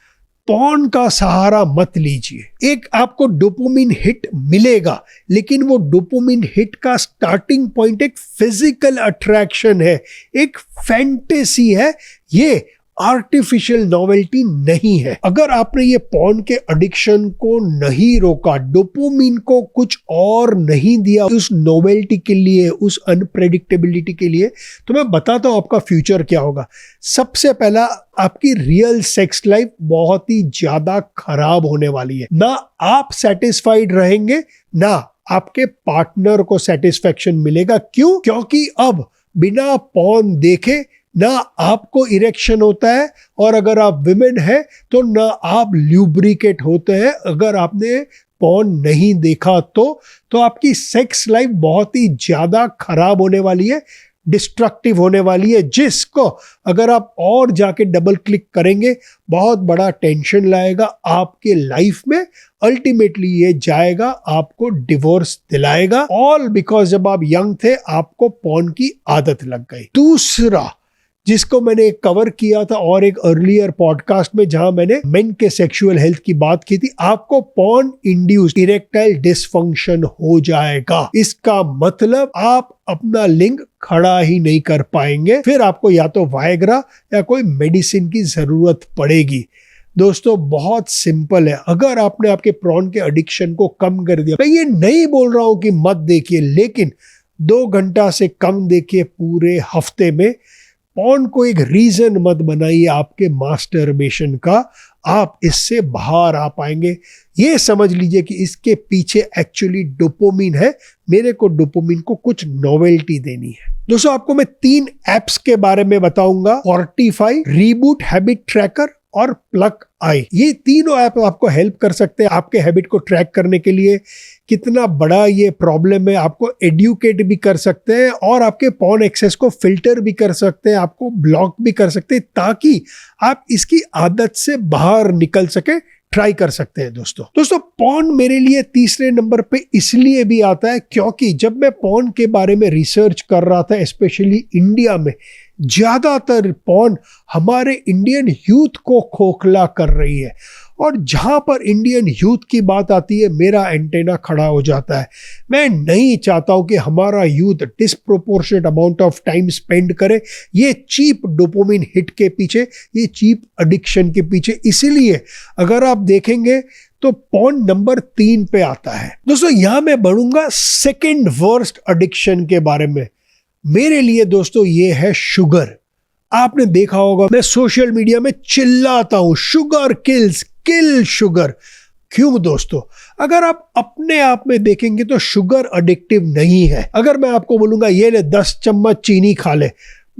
पॉर्न का सहारा मत लीजिए। एक आपको डोपामिन हिट मिलेगा, लेकिन वो डोपामिन हिट का स्टार्टिंग पॉइंट एक फिजिकल अट्रैक्शन है, एक फैंटेसी है, ये आर्टिफिशियल नॉवेल्टी नहीं है। अगर आपने ये पॉर्न के एडिक्शन को नहीं रोका, डोपामिन को कुछ और नहीं दिया उस नॉवेल्टी के लिए, उस अनप्रेडिक्टेबिलिटी के लिए, तो मैं बताता हूं आपका फ्यूचर क्या होगा। सबसे पहला, आपकी रियल सेक्स लाइफ बहुत ही ज्यादा खराब होने वाली है। ना आप सेटिस्फाइड रहेंगे, ना आपके पार्टनर को सेटिस्फेक्शन मिलेगा। क्यों? क्योंकि अब बिना पॉर्न देखे ना आपको इरेक्शन होता है, और अगर आप विमेन है तो ना आप ल्यूब्रिकेट होते हैं। अगर आपने पॉर्न नहीं देखा तो आपकी सेक्स लाइफ बहुत ही ज्यादा खराब होने वाली है, डिस्ट्रक्टिव होने वाली है, जिसको अगर आप और जाके डबल क्लिक करेंगे बहुत बड़ा टेंशन लाएगा आपके लाइफ में। अल्टीमेटली ये जाएगा आपको डिवोर्स दिलाएगा, ऑल बिकॉज जब आप यंग थे आपको पॉर्न की आदत लग गई। दूसरा, जिसको मैंने कवर किया था और एक अर्लियर पॉडकास्ट में जहां मैंने मेन के सेक्सुअल हेल्थ की बात की थी, आपको पॉर्न इंड्यूस्ड इरेक्टाइल डिसफंक्शन हो जाएगा। इसका मतलब आप अपना लिंग खड़ा ही नहीं कर पाएंगे, फिर आपको या तो वायग्रा या कोई मेडिसिन की जरूरत पड़ेगी। दोस्तों बहुत सिंपल है, अगर आपने आपके पॉर्न के एडिक्शन को कम कर दिया, मैं ये नहीं बोल रहा हूं कि मत देखिए, लेकिन 2 घंटा से कम देखिए पूरे हफ्ते में। पॉर्न को एक रीजन मत बनाइए आपके मास्टरबेशन का। आप इससे बाहर आ पाएंगे। ये समझ लीजिए कि इसके पीछे एक्चुअली डोपामिन है। मेरे को डोपामिन को कुछ नोवेल्टी देनी है। दोस्तों, आपको मैं 3 एप्स के बारे में बताऊंगा, फोर्टिफाई, रीबूट हैबिट ट्रैकर और प्लक आई। ये तीनों ऐप आपको हेल्प कर सकते हैं आपके हैबिट को ट्रैक करने के लिए। कितना बड़ा ये प्रॉब्लम है आपको एड्यूकेट भी कर सकते हैं और आपके पॉर्न एक्सेस को फिल्टर भी कर सकते हैं, आपको ब्लॉक भी कर सकते हैं, ताकि आप इसकी आदत से बाहर निकल सके। ट्राई कर सकते हैं दोस्तों पॉर्न मेरे लिए तीसरे नंबर पे इसलिए भी आता है क्योंकि जब मैं पॉर्न के बारे में रिसर्च कर रहा था, स्पेशली इंडिया में, ज्यादातर पॉर्न हमारे इंडियन यूथ को खोखला कर रही है। और जहां पर इंडियन यूथ की बात आती है, मेरा एंटेना खड़ा हो जाता है। मैं नहीं चाहता हूं कि हमारा youth disproportionate amount of time spend करे ये चीप डोपामिन हिट के पीछे, ये चीप एडिक्शन के पीछे। इसीलिए अगर आप देखेंगे तो पॉर्न नंबर 3 पे आता है। दोस्तों, यहां मैं बढ़ूंगा सेकेंड वर्स्ट एडिक्शन के बारे में। मेरे लिए दोस्तों ये है शुगर। आपने देखा होगा मैं सोशल मीडिया में चिल्लाता हूं, शुगर किल्स, किल शुगर। क्यों दोस्तों? अगर आप अपने आप में देखेंगे तो शुगर एडिक्टिव नहीं है। अगर मैं आपको बोलूंगा ये ले 10 चम्मच चीनी खा ले,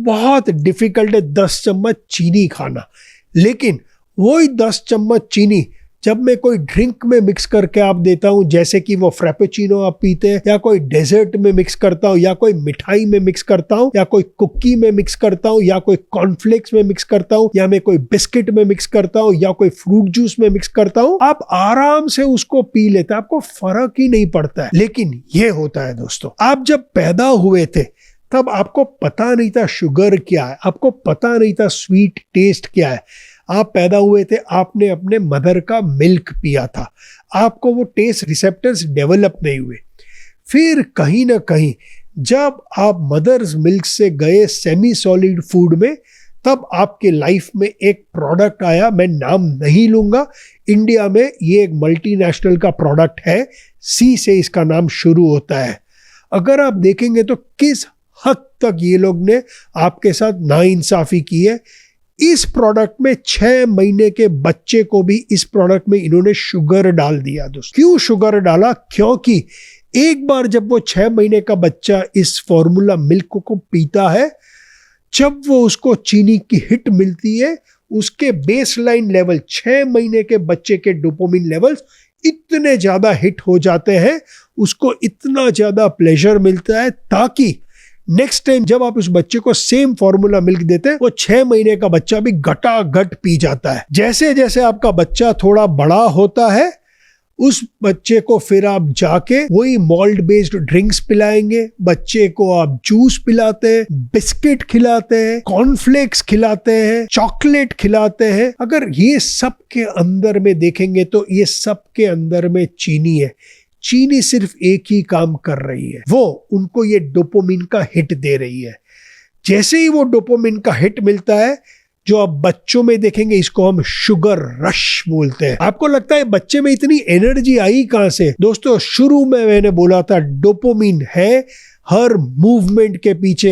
बहुत डिफिकल्ट है 10 चम्मच चीनी खाना। लेकिन वही 10 चम्मच चीनी जब मैं कोई ड्रिंक में मिक्स करके आप देता हूं, जैसे कि वो फ्रेपेचिनो आप पीते हैं, या कोई डेजर्ट में मिक्स करता हूं, या कोई मिठाई में मिक्स करता हूं, या कोई कुकी में मिक्स करता हूं, या कोई कॉर्नफ्लेक्स में मिक्स करता हूं, या मैं कोई बिस्किट में मिक्स करता हूं, या कोई फ्रूट जूस में मिक्स करता हूं, आप आराम से उसको पी लेते हैं, आपको फर्क ही नहीं पड़ता है। लेकिन ये होता है दोस्तों, आप जब पैदा हुए थे तब आपको पता नहीं था शुगर क्या है, आपको पता नहीं था स्वीट टेस्ट क्या है। आप पैदा हुए थे, आपने अपने मदर का मिल्क पिया था, आपको वो टेस्ट रिसेप्टर्स डेवलप नहीं हुए। फिर कहीं ना कहीं जब आप मदर्स मिल्क से गए सेमी सॉलिड फूड में, तब आपके लाइफ में एक प्रोडक्ट आया, मैं नाम नहीं लूंगा। इंडिया में ये एक मल्टीनेशनल का प्रोडक्ट है, सी से इसका नाम शुरू होता है। अगर आप देखेंगे तो किस हद तक ये लोग ने आपके साथ नाइंसाफी की है। इस प्रोडक्ट में 6 महीने के बच्चे को भी इस प्रोडक्ट में इन्होंने शुगर डाल दिया। दोस्तों, क्यों शुगर डाला? क्योंकि एक बार जब वो 6 महीने का बच्चा इस फॉर्मूला मिल्क को पीता है, जब वो उसको चीनी की हिट मिलती है, उसके बेसलाइन लेवल 6 महीने के बच्चे के डोपामिन लेवल्स इतने ज्यादा हिट हो जाते हैं, उसको इतना ज्यादा प्लेजर मिलता है, ताकि नेक्स्ट टाइम जब आप उस बच्चे को सेम फॉर्मूला मिल्क देते हैं, वो 6 महीने का बच्चा भी घटाघट पी जाता है। जैसे जैसे आपका बच्चा थोड़ा बड़ा होता है, उस बच्चे को फिर आप जाके वही मॉल्ट बेस्ड ड्रिंक्स पिलाएंगे, बच्चे को आप जूस पिलाते हैं, बिस्किट खिलाते हैं, कॉर्नफ्लेक्स खिलाते हैं, चॉकलेट खिलाते हैं। अगर ये सब के अंदर में देखेंगे तो ये सब के अंदर में चीनी है। चीनी सिर्फ एक ही काम कर रही है, वो उनको ये डोपामिन का हिट दे रही है। जैसे ही वो डोपामिन का हिट मिलता है, जो आप बच्चों में देखेंगे, इसको हम शुगर रश बोलते हैं। आपको लगता है बच्चे में इतनी एनर्जी आई कहां से? दोस्तों, शुरू में मैंने बोला था डोपामिन है हर मूवमेंट के पीछे,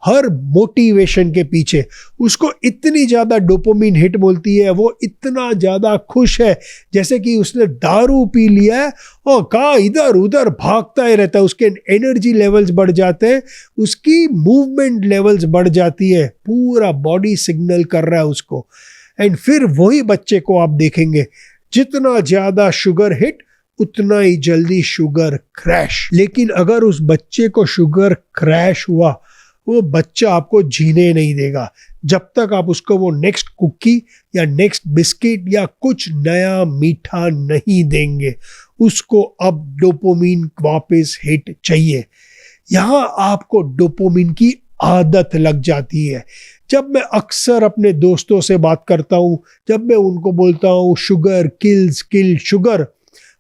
हर मोटिवेशन के पीछे। उसको इतनी ज्यादा डोपामिन हिट बोलती है, वो इतना ज्यादा खुश है जैसे कि उसने दारू पी लिया है और कहाँ इधर उधर भागता ही रहता है। उसके एनर्जी लेवल्स बढ़ जाते हैं, उसकी मूवमेंट लेवल्स बढ़ जाती है, पूरा बॉडी सिग्नल कर रहा है उसको। एंड फिर वही बच्चे को आप देखेंगे, जितना ज्यादा शुगर हिट उतना ही जल्दी शुगर क्रैश। लेकिन अगर उस बच्चे को शुगर क्रैश हुआ, वो बच्चा आपको जीने नहीं देगा जब तक आप उसको वो नेक्स्ट कुकी या नेक्स्ट बिस्किट या कुछ नया मीठा नहीं देंगे। उसको अब डोपामिन वापस हिट चाहिए। यहां आपको डोपामिन की आदत लग जाती है। जब मैं अक्सर अपने दोस्तों से बात करता हूं, जब मैं उनको बोलता हूं शुगर किल्स किल शुगर,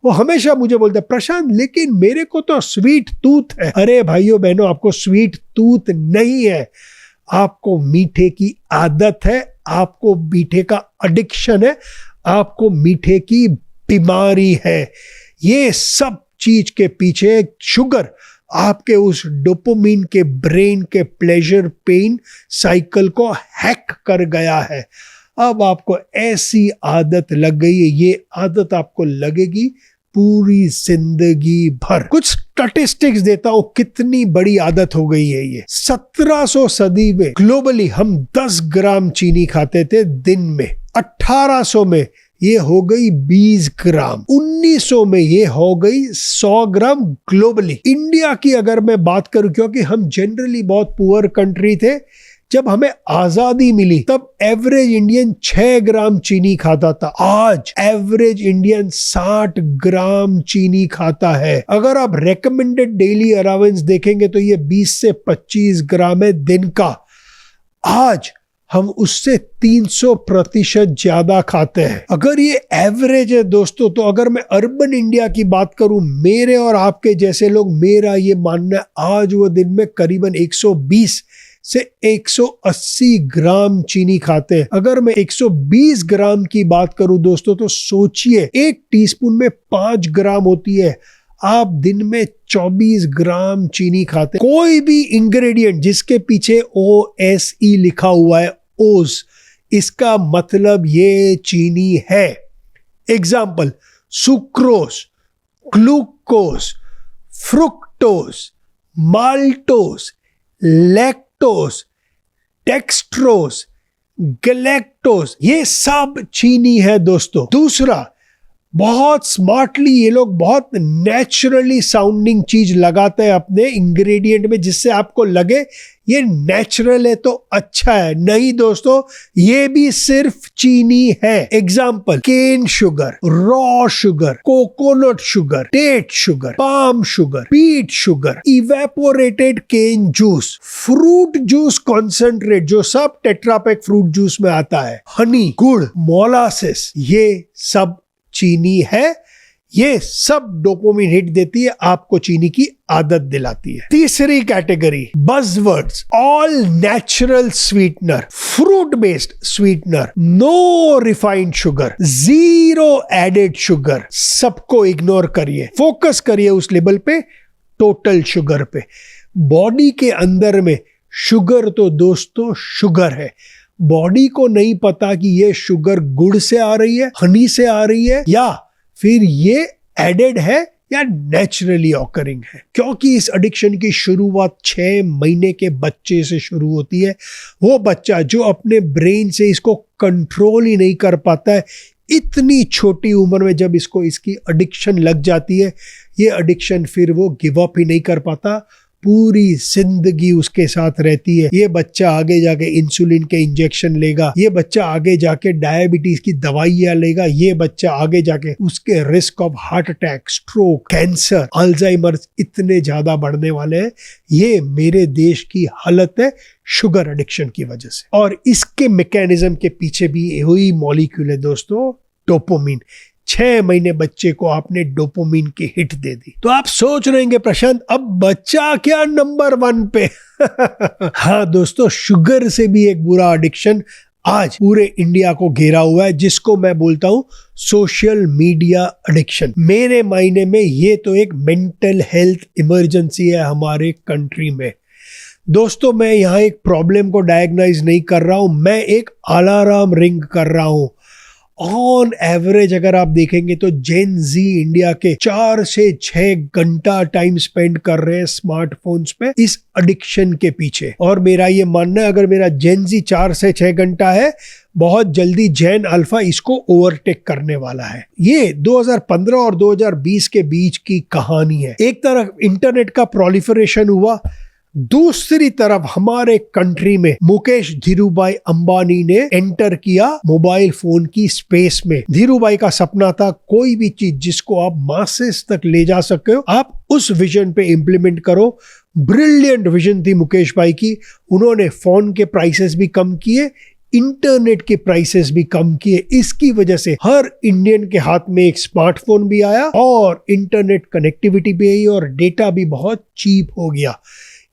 वो हमेशा मुझे बोलते हैं प्रशांत लेकिन मेरे को तो स्वीट टूथ है। अरे भाइयों बहनों, आपको स्वीट टूथ नहीं है, आपको मीठे की आदत है, आपको मीठे का एडिक्शन है, आपको मीठे की बीमारी है। ये सब चीज के पीछे शुगर आपके उस डोपामिन के ब्रेन के प्लेजर पेन साइकिल को हैक कर गया है। अब आपको ऐसी आदत लग गई है, ये आदत आपको लगेगी पूरी जिंदगी भर। कुछ स्टैटिस्टिक्स देता हूं कितनी बड़ी आदत हो गई है ये। 1700 सदी में ग्लोबली हम 10 ग्राम चीनी खाते थे दिन में। 1800 में ये हो गई 20 ग्राम। 1900 में ये हो गई 100 ग्राम ग्लोबली। इंडिया की अगर मैं बात करूं, क्योंकि हम जनरली बहुत पुअर कंट्री थे, जब हमें आजादी मिली तब एवरेज इंडियन 6 ग्राम चीनी खाता था। आज एवरेज इंडियन 60 ग्राम चीनी खाता है। अगर आप रेकमेंडेड डेली अलाउंस देखेंगे तो ये 20 से 25 ग्राम है दिन का। आज हम उससे 300% ज्यादा खाते हैं। अगर ये एवरेज है दोस्तों, तो अगर मैं अर्बन इंडिया की बात करूं, मेरे और आपके जैसे लोग, मेरा ये मानना है आज वो दिन में करीबन 120 से 180 ग्राम चीनी खाते हैं। अगर मैं 120 ग्राम की बात करूं दोस्तों, तो सोचिए 1 टीस्पून में 5 ग्राम होती है। आप दिन में 24 ग्राम चीनी खाते हैं। कोई भी इंग्रेडिएंट जिसके पीछे OSE लिखा हुआ है, ओज, इसका मतलब ये चीनी है। Example, sucrose, glucose, fructose, maltose, lactose, dextrose, galactose, ये सब चीनी है दोस्तों। दूसरा, बहुत स्मार्टली ये लोग बहुत नेचुरली साउंडिंग चीज लगाते हैं अपने इंग्रेडिएंट में, जिससे आपको लगे ये नेचुरल है तो अच्छा है। नहीं दोस्तों, ये भी सिर्फ चीनी है। Example, cane sugar, raw sugar, coconut sugar, date sugar, palm sugar, beet sugar, evaporated cane juice, fruit juice concentrate जो सब टेट्रापैक फ्रूट जूस में आता है, हनी, गुड़, मोलासिस, ये सब चीनी है। ये सब डोपामिन हिट देती है, आपको चीनी की आदत दिलाती है। तीसरी category, buzzwords, all natural sweetener, fruit based sweetener, no refined sugar, zero added sugar, सबको इग्नोर करिए, फोकस करिए उस लेवल पे, टोटल शुगर पे। बॉडी के अंदर में शुगर तो दोस्तों शुगर है। बॉडी को नहीं पता कि ये शुगर गुड़ से आ रही है, हनी से आ रही है, या फिर ये एडेड है या नेचुरली ऑकरिंग है। क्योंकि इस एडिक्शन की शुरुआत 6 महीने के बच्चे से शुरू होती है। वो बच्चा जो अपने ब्रेन से इसको कंट्रोल ही नहीं कर पाता है, इतनी छोटी उम्र में जब इसको इसकी एडिक्शन लग जाती है, ये एडिक्शन फिर वो गिव अप ही नहीं कर पाता, पूरी जिंदगी उसके साथ रहती है। ये बच्चा आगे जाके इंसुलिन के इंजेक्शन लेगा, ये बच्चा आगे जाके डायबिटीज की दवाइयां लेगा, ये बच्चा आगे जाके उसके risk of heart attack, stroke, cancer, Alzheimer इतने ज्यादा बढ़ने वाले हैं। ये मेरे देश की हालत है शुगर एडिक्शन की वजह से। और इसके मैकेनिज्म के पीछे भी वही मॉलिक्यूल है दोस्तों, डोपामिन। 6 महीने बच्चे को आपने डोपामिन की हिट दे दी। तो आप सोच रहे हैं प्रशांत, अब बच्चा क्या नंबर 1 पे? हाँ दोस्तों, शुगर से भी एक बुरा एडिक्शन आज पूरे इंडिया को घेरा हुआ है, जिसको मैं बोलता हूं सोशल मीडिया एडिक्शन। मेरे मायने में ये तो एक मेंटल हेल्थ इमरजेंसी है हमारे कंट्री में। दोस्तों, मैं यहाँ एक प्रॉब्लम को डायग्नाइज नहीं कर रहा हूं, मैं एक अलार्म रिंग कर रहा हूं। ऑन एवरेज अगर आप देखेंगे तो जेन जी इंडिया के 4 से 6 घंटा टाइम स्पेंड कर रहे हैं स्मार्टफोन्स पे इस एडिक्शन के पीछे। और मेरा ये मानना है, अगर मेरा जेन जी 4 से 6 घंटा है, बहुत जल्दी जेन अल्फा इसको ओवरटेक करने वाला है। ये 2015 और 2020 के बीच की कहानी है। एक तरफ इंटरनेट का प्रोलिफरेशन हुआ, दूसरी तरफ हमारे कंट्री में मुकेश धीरूभाई अंबानी ने एंटर किया मोबाइल फोन की स्पेस में। धीरूभाई का सपना था कोई भी चीज जिसको आप मासेस तक ले जा सके हो, आप उस विजन पे इंप्लीमेंट करो। ब्रिलियंट विजन थी मुकेश भाई की। उन्होंने फोन के प्राइसेस भी कम किए, इंटरनेट के प्राइसेस भी कम किए। इसकी वजह से हर इंडियन के हाथ में एक स्मार्टफोन भी आया और इंटरनेट कनेक्टिविटी भी आई और डेटा भी बहुत चीप हो गया।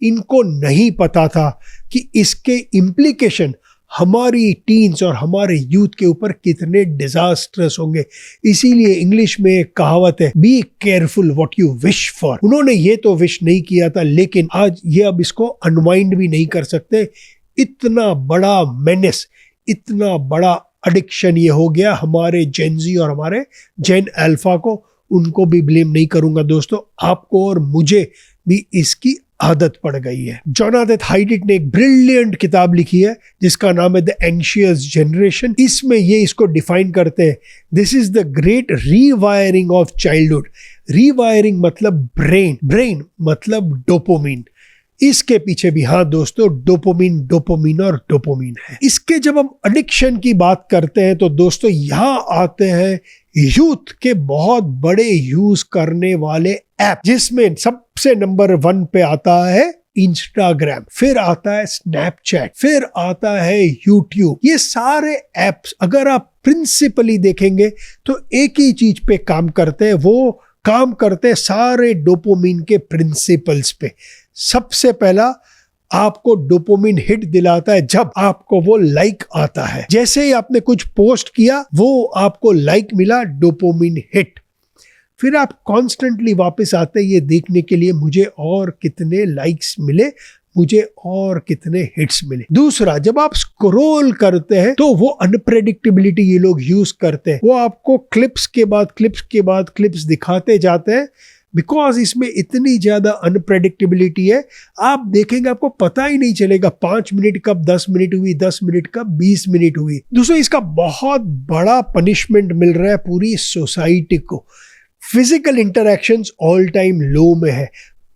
इनको नहीं पता था कि इसके इम्प्लीकेशन हमारी टीन्स और हमारे यूथ के ऊपर कितने डिजास्टर्स होंगे। इसीलिए इंग्लिश में एक कहावत है, be careful what you wish for. उन्होंने ये तो विश नहीं किया था, लेकिन आज ये अब इसको अनवाइंड भी नहीं कर सकते। इतना बड़ा मेनेस, इतना बड़ा एडिक्शन ये हो गया हमारे जेन जी और हमारे जेन अल्फा को। उनको भी ब्लेम नहीं करूंगा दोस्तों, आपको और मुझे भी इसकी आदत पड़ गई है। जोनाथन हाइडेट ने एक ब्रिलियंट किताब लिखी है जिसका नाम है द एंशियस जनरेशन। इसमें ये इसको डिफाइन करते हैं, this is the great rewiring of childhood. Rewiring मतलब ब्रेन, ब्रेन मतलब डोपामिन। इसके पीछे भी हाँ दोस्तों डोपामिन डोपामिन और डोपामिन है। इसके जब हम एडिक्शन की बात करते हैं तो दोस्तों यहां आते हैं यूथ के बहुत बड़े यूज करने वाले ऐप, जिसमें सबसे नंबर 1 पे आता है इंस्टाग्राम, फिर आता है स्नैपचैट, फिर आता है यूट्यूब। ये सारे एप्स अगर आप प्रिंसिपली देखेंगे तो एक ही चीज पे काम करते हैं, वो काम करते हैं सारे डोपामिन के प्रिंसिपल्स पे। सबसे पहला आपको डोपामिन हिट दिलाता है जब आपको वो लाइक आता है। जैसे ही आपने कुछ पोस्ट किया वो आपको लाइक मिला, डोपामिन हिट। फिर आप कॉन्स्टेंटली वापस आते हैं ये देखने के लिए मुझे और कितने लाइक्स मिले, मुझे और कितने हिट्स मिले। दूसरा, जब आप स्क्रॉल करते हैं तो वो अनप्रेडिक्टेबिलिटी ये लोग यूज करते हैं, वो आपको क्लिप्स के बाद क्लिप्स के बाद क्लिप्स दिखाते जाते हैं। बिकॉज इसमें इतनी ज्यादा अनप्रेडिक्टेबिलिटी है, आप देखेंगे आपको पता ही नहीं चलेगा 5 मिनट कब 10 मिनट हुई, 10 मिनट कब 20 मिनट हुई। दूसरा, इसका बहुत बड़ा पनिशमेंट मिल रहा है पूरी सोसाइटी को। फिजिकल इंटरैक्शंस ऑल टाइम लो में है,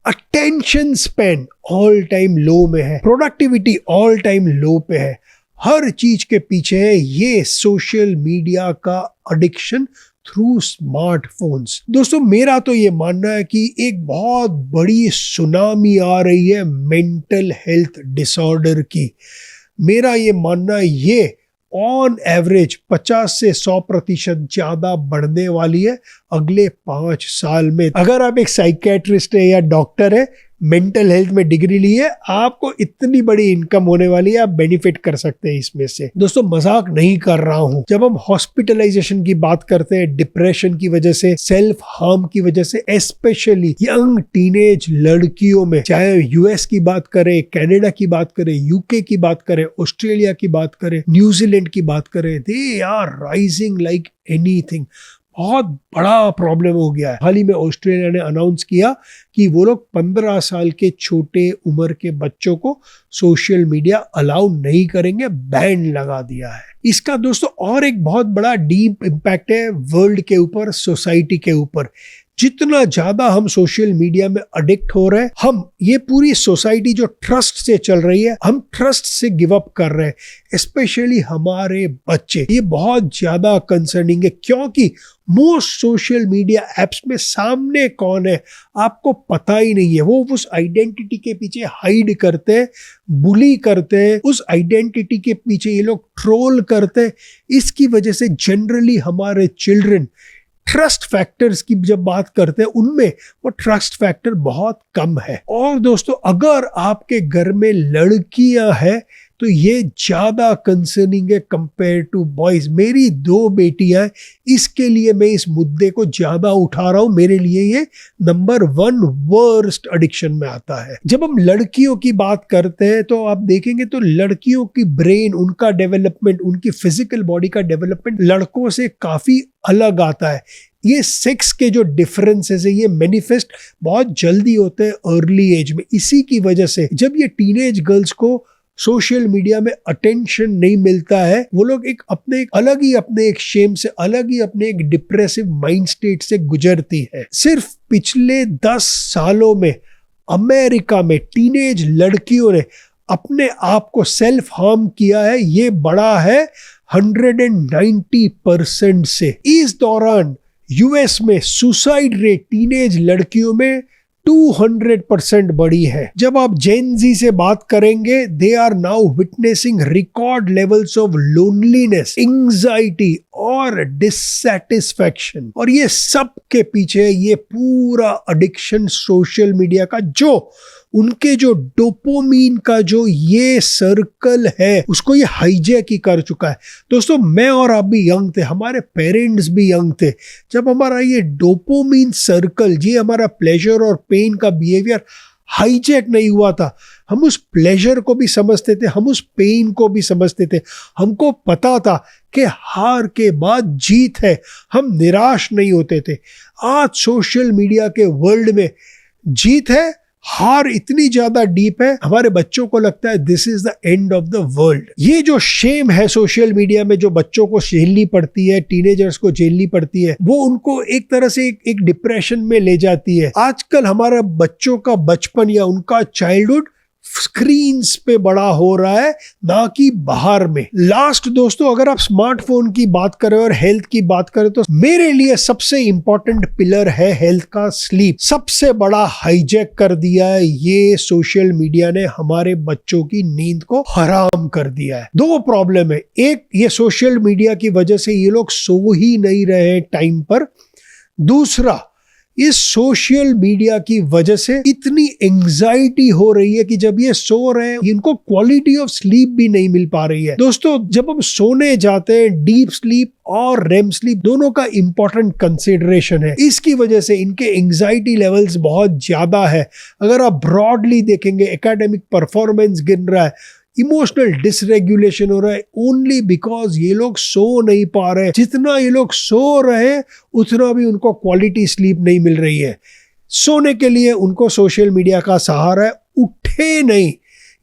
अटेंशन स्पैन ऑल टाइम लो में है, प्रोडक्टिविटी ऑल टाइम लो पे है। हर चीज के पीछे है ये सोशल मीडिया का एडिक्शन थ्रू स्मार्टफोन्स। दोस्तों मेरा तो ये मानना है कि एक बहुत बड़ी सुनामी आ रही है मेंटल हेल्थ डिसऑर्डर की। मेरा ये मानना है ये ऑन एवरेज 50 से 100% ज्यादा बढ़ने वाली है अगले 5 साल में। अगर आप एक साइकेट्रिस्ट है या डॉक्टर है, मेंटल हेल्थ में डिग्री ली है, आपको इतनी बड़ी इनकम होने वाली है, आप बेनिफिट कर सकते हैं इसमें से। दोस्तों मजाक नहीं कर रहा हूं। जब हम हॉस्पिटलाइजेशन की बात करते हैं डिप्रेशन की वजह से, सेल्फ हार्म की वजह से, स्पेशली यंग टीनेज लड़कियों में, चाहे यूएस की बात करें, कनाडा की बात करें, यूके की बात करें, ऑस्ट्रेलिया की बात करें, न्यूजीलैंड की बात करें, they are rising like anything. बहुत बड़ा प्रॉब्लम हो गया है। हाल ही में ऑस्ट्रेलिया ने अनाउंस किया कि वो लोग 15 साल के छोटे उम्र के बच्चों को सोशल मीडिया अलाउ नहीं करेंगे, बैन लगा दिया है। इसका दोस्तों और एक बहुत बड़ा डीप इम्पैक्ट है वर्ल्ड के ऊपर, सोसाइटी के ऊपर। जितना ज्यादा हम सोशल मीडिया में एडिक्ट हो रहे हैं, हम ये पूरी सोसाइटी जो ट्रस्ट से चल रही है, हम ट्रस्ट से गिव अप कर रहे हैं। स्पेशली हमारे बच्चे, ये बहुत ज्यादा कंसर्निंग है क्योंकि मोस्ट सोशल मीडिया एप्स में सामने कौन है आपको पता ही नहीं है। वो उस आइडेंटिटी के पीछे हाइड करते हैं, बुली करते हैं, उस आइडेंटिटी के पीछे ये लोग ट्रोल करते हैं। इसकी वजह से जनरली हमारे चिल्ड्रन ट्रस्ट फैक्टर्स की जब बात करते हैं उनमें वो ट्रस्ट फैक्टर बहुत कम है। और दोस्तों अगर आपके घर में लड़कियां हैं तो ये ज्यादा कंसर्निंग है कंपेयर टू बॉयज। मेरी 2 बेटियां हैं, इसके लिए मैं इस मुद्दे को ज्यादा उठा रहा हूं। मेरे लिए ये नंबर 1 वर्स्ट एडिक्शन में आता है। जब हम लड़कियों की बात करते हैं तो आप देखेंगे तो लड़कियों की ब्रेन, उनका डेवलपमेंट, उनकी फिजिकल बॉडी का डेवलपमेंट लड़कों से काफी अलग आता है। ये सेक्स के जो डिफरेंसेस है ये मैनिफेस्ट बहुत जल्दी होते हैं अर्ली एज में। इसी की वजह से जब ये टीनेज गर्ल्स को सोशल मीडिया में अटेंशन नहीं मिलता है, वो लोग एक अपने एक शेम से, अलग ही अपने एक डिप्रेसिव माइंड स्टेट से गुजरती है। सिर्फ पिछले 10 सालों में अमेरिका में टीनेज लड़कियों ने अपने आप को सेल्फ हार्म किया है, ये बढ़ा है 190% से। इस दौरान यूएस में सुसाइड रेट टीनेज लड़कियों में 200% बढ़ी है। जब आप जेन जी से बात करेंगे, they are now witnessing record levels of loneliness, anxiety और डिससैटिस्फैक्शन। और ये सब के पीछे ये पूरा एडिक्शन सोशल मीडिया का, जो उनके जो डोपामिन का जो ये सर्कल है उसको ये हाईजैक ही कर चुका है। दोस्तों मैं और आप भी यंग थे, हमारे पेरेंट्स भी यंग थे, जब हमारा ये डोपामिन सर्कल, ये हमारा प्लेजर और पेन का बिहेवियर हाईजैक नहीं हुआ था। हम उस प्लेजर को भी समझते थे, हम उस पेन को भी समझते थे। हमको पता था कि हार के बाद जीत है, हम निराश नहीं होते थे। आज सोशल मीडिया के वर्ल्ड में जीत है, हार इतनी ज्यादा डीप है, हमारे बच्चों को लगता है this is the end of the world. ये जो शेम है सोशल मीडिया में, जो बच्चों को झेलनी पड़ती है, टीनेजर्स को झेलनी पड़ती है, वो उनको एक तरह से एक डिप्रेशन में ले जाती है। आजकल हमारा बच्चों का बचपन या उनका चाइल्डहुड स्क्रीन्स पे बड़ा हो रहा है, ना कि बाहर में। लास्ट दोस्तों, अगर आप स्मार्टफोन की बात करें और हेल्थ की बात करें तो मेरे लिए सबसे इंपॉर्टेंट पिलर है हेल्थ का स्लीप। सबसे बड़ा हाईजैक कर दिया है ये सोशल मीडिया ने, हमारे बच्चों की नींद को हराम कर दिया है। दो प्रॉब्लम है, एक ये सोशल मीडिया की वजह से ये लोग सो ही नहीं रहे हैं टाइम पर। दूसरा, इस सोशल मीडिया की वजह से इतनी एंजाइटी हो रही है कि जब ये सो रहे हैं इनको क्वालिटी ऑफ स्लीप भी नहीं मिल पा रही है। दोस्तों, जब हम सोने जाते हैं, डीप स्लीप और रेम स्लीप दोनों का इंपॉर्टेंट कंसिडरेशन है। इसकी वजह से इनके एंजाइटी लेवल्स बहुत ज्यादा है। अगर आप ब्रॉडली देखेंगे, एकेडमिक परफॉर्मेंस गिर रहा है, इमोशनल डिसरेगुलेशन हो रहा है, ओनली बिकॉज ये लोग सो नहीं पा रहे। जितना ये लोग सो रहे हैं उतना भी उनको क्वालिटी स्लीप नहीं मिल रही है। सोने के लिए उनको सोशल मीडिया का सहारा है, उठे नहीं,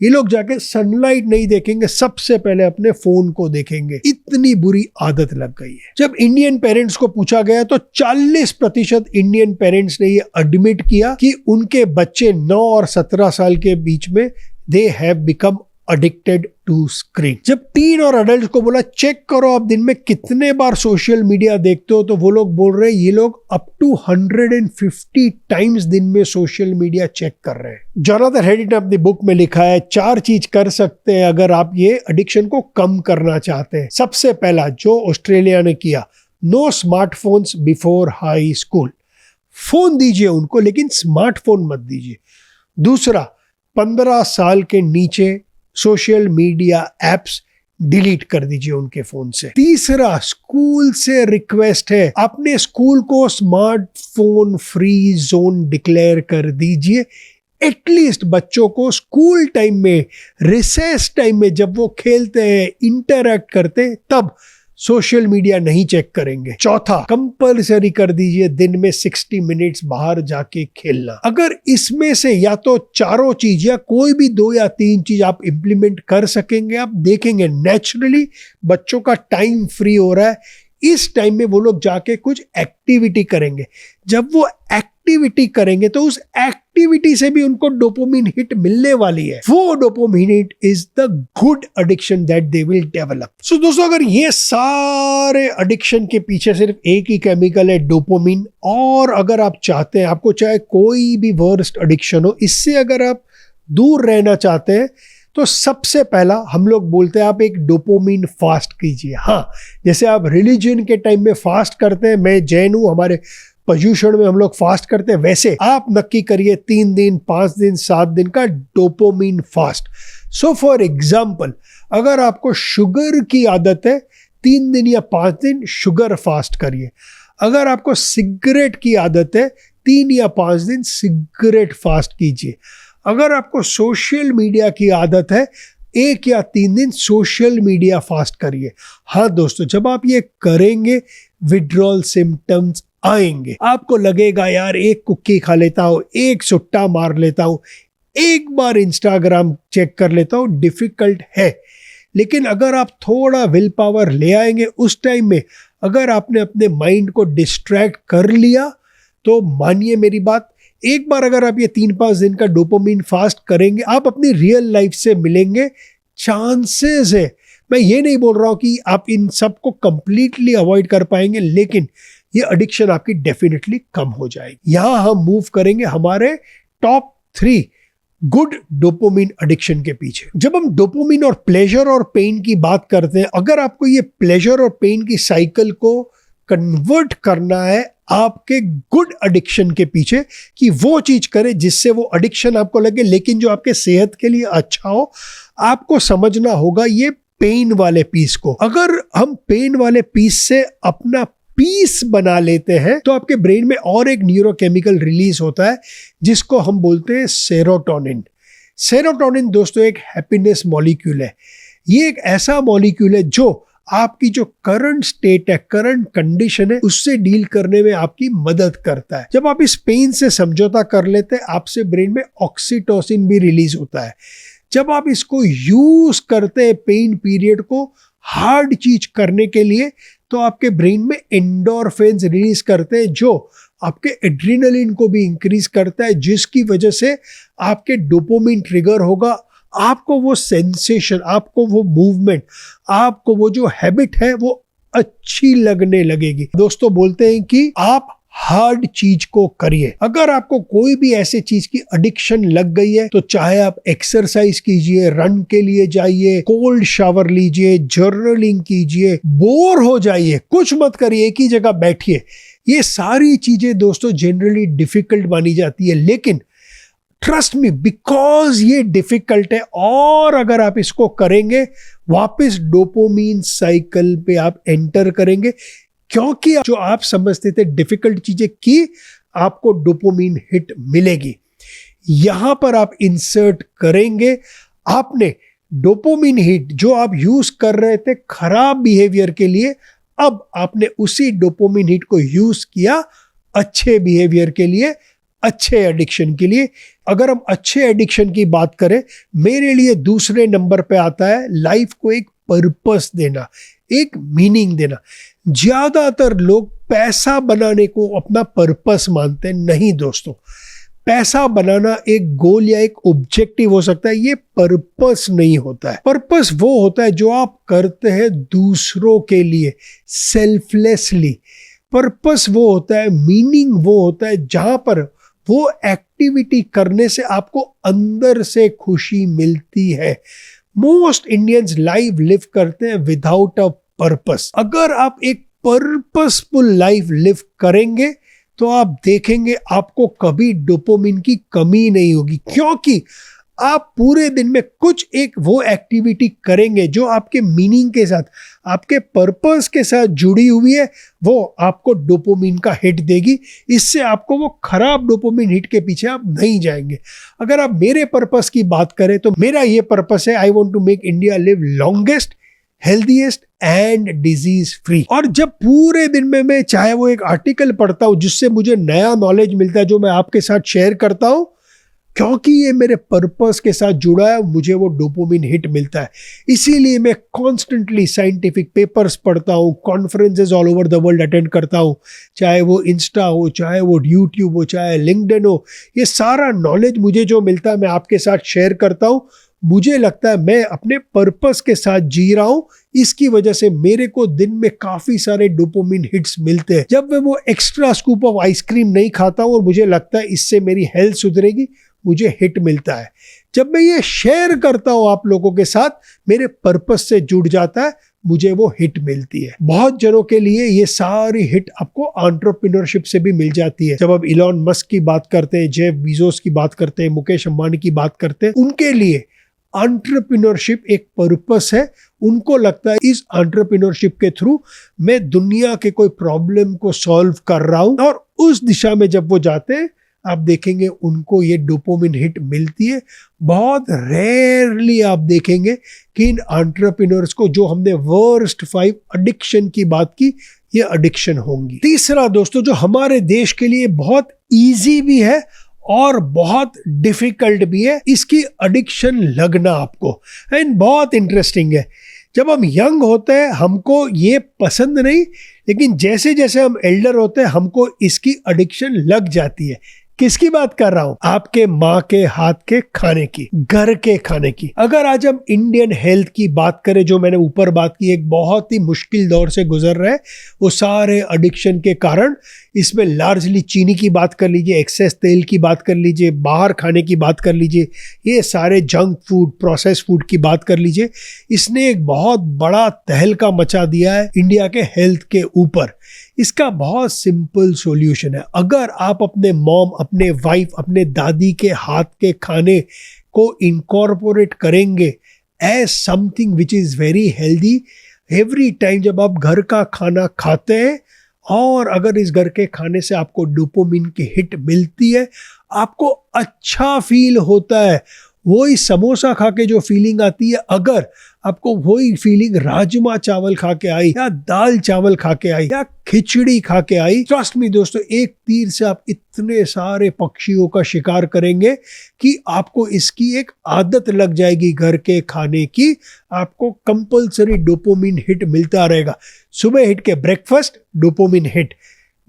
ये लोग जाके सनलाइट नहीं देखेंगे, सबसे पहले अपने फोन को देखेंगे। इतनी बुरी आदत लग गई है। जब इंडियन पेरेंट्स को पूछा गया तो 40% इंडियन पेरेंट्स ने ये एडमिट किया कि उनके बच्चे 9 और 17 साल के बीच में they have become addicted to screen. जब टीन और अडल्ट को बोला चेक करो आप दिन में कितने बार सोशल मीडिया देखते हो, तो वो लोग बोल रहे हैं ये लोग अप टू 150 टाइम्स दिन में सोशल मीडिया चेक कर रहे हैं। जोनाथन हेडिट ने अपनी बुक में लिखा है 4 चीज कर सकते हैं अगर आप ये एडिक्शन को कम करना चाहते हैं। सबसे पहला जो ऑस्ट्रेलिया ने किया, no smartphones before high school. Phone दीजिए उनको लेकिन स्मार्टफोन मत दीजिए। दूसरा, 15 साल के नीचे सोशल मीडिया एप्स डिलीट कर दीजिए उनके फोन से। तीसरा, स्कूल से रिक्वेस्ट है अपने स्कूल को स्मार्टफोन फ्री जोन डिक्लेयर कर दीजिए। एटलीस्ट बच्चों को स्कूल टाइम में, रिसेस टाइम में, जब वो खेलते हैं, इंटरैक्ट करते हैं, तब सोशल मीडिया नहीं चेक करेंगे। चौथा, कंपल्सरी कर दीजिए दिन में 60 मिनट्स बाहर जाके खेलना। अगर इसमें से या तो चारों चीज या कोई भी 2 या 3 चीज आप इंप्लीमेंट कर सकेंगे, आप देखेंगे नेचुरली बच्चों का टाइम फ्री हो रहा है। इस टाइम में वो लोग जाके कुछ एक्टिविटी करेंगे। जब वो एक्टिविटी करेंगे तो उस एक्टिविटी से भी उनको डोपामिन हिट मिलने वाली है। वो dopamine hit is the good addiction that they will develop. So दोस्तों, अगर ये सारे एडिक्शन के पीछे सिर्फ एक ही केमिकल है, डोपामिन, और अगर आप चाहते हैं, आपको चाहे कोई भी वर्स्ट एडिक्शन हो, इससे अगर आप दूर रहना चाहते हैं तो सबसे पहला हम लोग बोलते हैं आप एक डोपामिन फास्ट कीजिए। हाँ, जैसे आप रिलीजन के टाइम में फास्ट करते हैं, मैं जैन हूं, हमारे पर्युषण में हम लोग फास्ट करते हैं, वैसे आप नक्की करिए 3 दिन, 5 दिन, 7 दिन का dopamine fast. So for example, अगर आपको शुगर की आदत है, 3 दिन या 5 दिन शुगर फास्ट करिए। अगर आपको सिगरेट की आदत है, 3 या 5 दिन सिगरेट फास्ट कीजिए। अगर आपको सोशल मीडिया की आदत है, 1 या 3 दिन सोशल मीडिया फास्ट करिए। हाँ दोस्तों, जब आप ये करेंगे विड्रॉल सिम्टम्स आएंगे। आपको लगेगा यार एक कुक्की खा लेता हूँ, एक सुट्टा मार लेता हूँ, एक बार इंस्टाग्राम चेक कर लेता हूँ, डिफिकल्ट है। लेकिन अगर आप थोड़ा विल पावर ले आएंगे उस टाइम में, अगर आपने अपने माइंड को डिस्ट्रैक्ट कर लिया, तो मानिए मेरी बात, एक बार अगर आप ये 3-5 दिन का डोपामिन फास्ट करेंगे, आप अपनी रियल लाइफ से मिलेंगे। चांसेस है, मैं ये नहीं बोल रहा हूँ कि आप इन सब को कंप्लीटली अवॉइड कर पाएंगे, लेकिन ये एडिक्शन आपकी डेफिनेटली कम हो जाएगी। यहां हम मूव करेंगे हमारे टॉप 3 गुड डोपामिन एडिक्शन के पीछे। जब हम डोपामिन और प्लेजर और पेन की बात करते हैं, अगर आपको ये प्लेजर और पेन की साइकिल को कन्वर्ट करना है आपके गुड एडिक्शन के पीछे, कि वो चीज करे जिससे वो एडिक्शन आपको लगे लेकिन जो आपके सेहत के लिए अच्छा हो, आपको समझना होगा ये पेन वाले पीस को। अगर हम पेन वाले पीस से अपना पीस बना लेते हैं तो आपके ब्रेन में और एक न्यूरोकेमिकल रिलीज होता है जिसको हम बोलते हैं सेरोटोनिन। सेरोटोनिन दोस्तों एक हैप्पीनेस मॉलिक्यूल है। ये एक ऐसा मॉलिक्यूल है जो आपकी जो करंट स्टेट है, करंट कंडीशन है, उससे डील करने में आपकी मदद करता है। जब आप इस पेन से समझौता कर लेते हैं, आपसे ब्रेन में ऑक्सीटोसिन भी रिलीज होता है। जब आप इसको यूज करते हैं पेन पीरियड को हार्ड चीज करने के लिए, तो आपके ब्रेन में एंडोर्फिन्स रिलीज करते हैं जो आपके एड्रेनलिन को भी इंक्रीज करता है, जिसकी वजह से आपके डोपामिन ट्रिगर होगा। आपको वो सेंसेशन, आपको वो मूवमेंट, आपको वो जो हैबिट है वो अच्छी लगने लगेगी। दोस्तों बोलते हैं कि आप हार्ड चीज को करिए। अगर आपको कोई भी ऐसे चीज की एडिक्शन लग गई है, तो चाहे आप एक्सरसाइज कीजिए, रन के लिए जाइए, कोल्ड शावर लीजिए, जर्नलिंग कीजिए, बोर हो जाइए, कुछ मत करिए, एक ही जगह बैठिए। ये सारी चीजें दोस्तों जनरली डिफिकल्ट मानी जाती है, लेकिन ट्रस्ट मी, बिकॉज ये डिफिकल्ट है और अगर आप इसको करेंगे, वापस डोपामिन साइकिल पे आप एंटर करेंगे, क्योंकि जो आप समझते थे डिफिकल्ट चीजें की, आपको डोपामिन हिट मिलेगी। यहां पर आप इंसर्ट करेंगे, आपने डोपामिन हिट जो आप यूज कर रहे थे खराब बिहेवियर के लिए, अब आपने उसी डोपामिन हिट को यूज किया अच्छे बिहेवियर के लिए, अच्छे एडिक्शन के लिए। अगर हम अच्छे एडिक्शन की बात करें, मेरे लिए दूसरे नंबर पे आता है लाइफ को एक पर्पस देना, एक मीनिंग देना। ज्यादातर लोग पैसा बनाने को अपना पर्पस मानते हैं। नहीं दोस्तों, पैसा बनाना एक गोल या एक ऑब्जेक्टिव हो सकता है, ये पर्पस नहीं होता है। पर्पस वो होता है जो आप करते हैं दूसरों के लिए, सेल्फलेसली। पर्पस वो होता है, मीनिंग वो होता है जहां पर वो एक्टिविटी करने से आपको अंदर से खुशी मिलती है। मोस्ट इंडियंस लाइफ लिव करते हैं विदाउट अ पर्पस। अगर आप एक पर्पसफुल लाइफ लिव करेंगे, तो आप देखेंगे आपको कभी डोपामिन की कमी नहीं होगी, क्योंकि आप पूरे दिन में कुछ एक वो एक्टिविटी करेंगे जो आपके मीनिंग के साथ, आपके पर्पस के साथ जुड़ी हुई है, वो आपको डोपामिन का हिट देगी। इससे आपको वो खराब डोपामिन हिट के पीछे आप नहीं जाएंगे। अगर आप मेरे पर्पस की बात करें, तो मेरा ये पर्पस है, I want to make India live longest, healthiest and disease free. और जब पूरे दिन में मैं चाहे वो एक आर्टिकल पढ़ता हूं जिससे मुझे नया नॉलेज मिलता है, जो मैं आपके साथ शेयर करता हूं, क्योंकि ये मेरे पर्पस के साथ जुड़ा है, मुझे वो डोपामिन हिट मिलता है। इसीलिए मैं कॉन्स्टेंटली साइंटिफिक पेपर्स पढ़ता हूँ, conferences all over the world attend करता हूँ, चाहे वो इंस्टा हो, चाहे वो यूट्यूब हो, चाहे लिंक्डइन हो। ये सारा नॉलेज मुझे जो मिलता है मैं आपके साथ शेयर करता हूँ। मुझे लगता है मैं अपने पर्पस के साथ जी रहा हूँ, इसकी वजह से मेरे को दिन में काफी सारे डोपामिन हिट्स मिलते हैं। जब मैं वो एक्स्ट्रा स्कूप ऑफ आइसक्रीम नहीं खाता हूँ और मुझे लगता है इससे मेरी हेल्थ सुधरेगी, मुझे हिट मिलता है। जब मैं ये शेयर करता हूं आप लोगों के साथ, मेरे पर्पस से जुड़ जाता है, मुझे वो हिट मिलती है। बहुत जनों के लिए ये सारी हिट आपको एंटरप्रेन्योरशिप से भी मिल जाती है। जब आप इलॉन मस्क की बात करते हैं, जेफ बेजोस की बात करते हैं, मुकेश अंबानी की बात करते हैं, उनके लिए एंटरप्रेन्योरशिप एक पर्पस है। उनको लगता है इस एंटरप्रेन्योरशिप के थ्रू मैं दुनिया के कोई प्रॉब्लम को सॉल्व कर रहा हूं, और उस दिशा में जब वो जाते हैं, आप देखेंगे उनको ये डोपामिन हिट मिलती है। बहुत रेयरली आप देखेंगे कि इन एंटरप्रेन्योर्स को, जो हमने वर्स्ट 5 एडिक्शन की बात की, ये एडिक्शन होंगी। तीसरा दोस्तों, जो हमारे देश के लिए बहुत इजी भी है और बहुत डिफिकल्ट भी है, इसकी एडिक्शन लगना आपको, एंड बहुत इंटरेस्टिंग है। जब हम यंग होते हैं हमको ये पसंद नहीं, लेकिन जैसे जैसे हम एल्डर होते हैं हमको इसकी एडिक्शन लग जाती है। किसकी बात कर रहा हूं? आपके माँ के हाथ के खाने की, घर के खाने की। अगर आज हम इंडियन हेल्थ की बात करें, जो मैंने ऊपर बात की, एक बहुत ही मुश्किल दौर से गुजर रहे हैं वो सारे एडिक्शन के कारण। इसमें लार्जली चीनी की बात कर लीजिए, एक्सेस तेल की बात कर लीजिए, बाहर खाने की बात कर लीजिए, ये सारे जंक फूड, प्रोसेस फूड की बात कर लीजिए, इसने एक बहुत बड़ा तहलका मचा दिया है इंडिया के हेल्थ के ऊपर। इसका बहुत सिंपल सॉल्यूशन है। अगर आप अपने मॉम, अपने वाइफ, अपने दादी के हाथ के खाने को इनकॉर्पोरेट करेंगे as something which is very healthy every time जब आप घर का खाना खाते हैं, और अगर इस घर के खाने से आपको डोपामिन की हिट मिलती है, आपको अच्छा फील होता है, वही समोसा खा के जो फीलिंग आती है, अगर आपको वही फीलिंग राजमा चावल खा के आई या दाल चावल खा के आई या खिचड़ी खा के आई, ट्रस्ट मी दोस्तों, एक तीर से आप इतने सारे पक्षियों का शिकार करेंगे कि आपको इसकी एक आदत लग जाएगी घर के खाने की। आपको कंपल्सरी डोपामिन हिट मिलता रहेगा। सुबह हिट के ब्रेकफास्ट, डोपामिन हिट।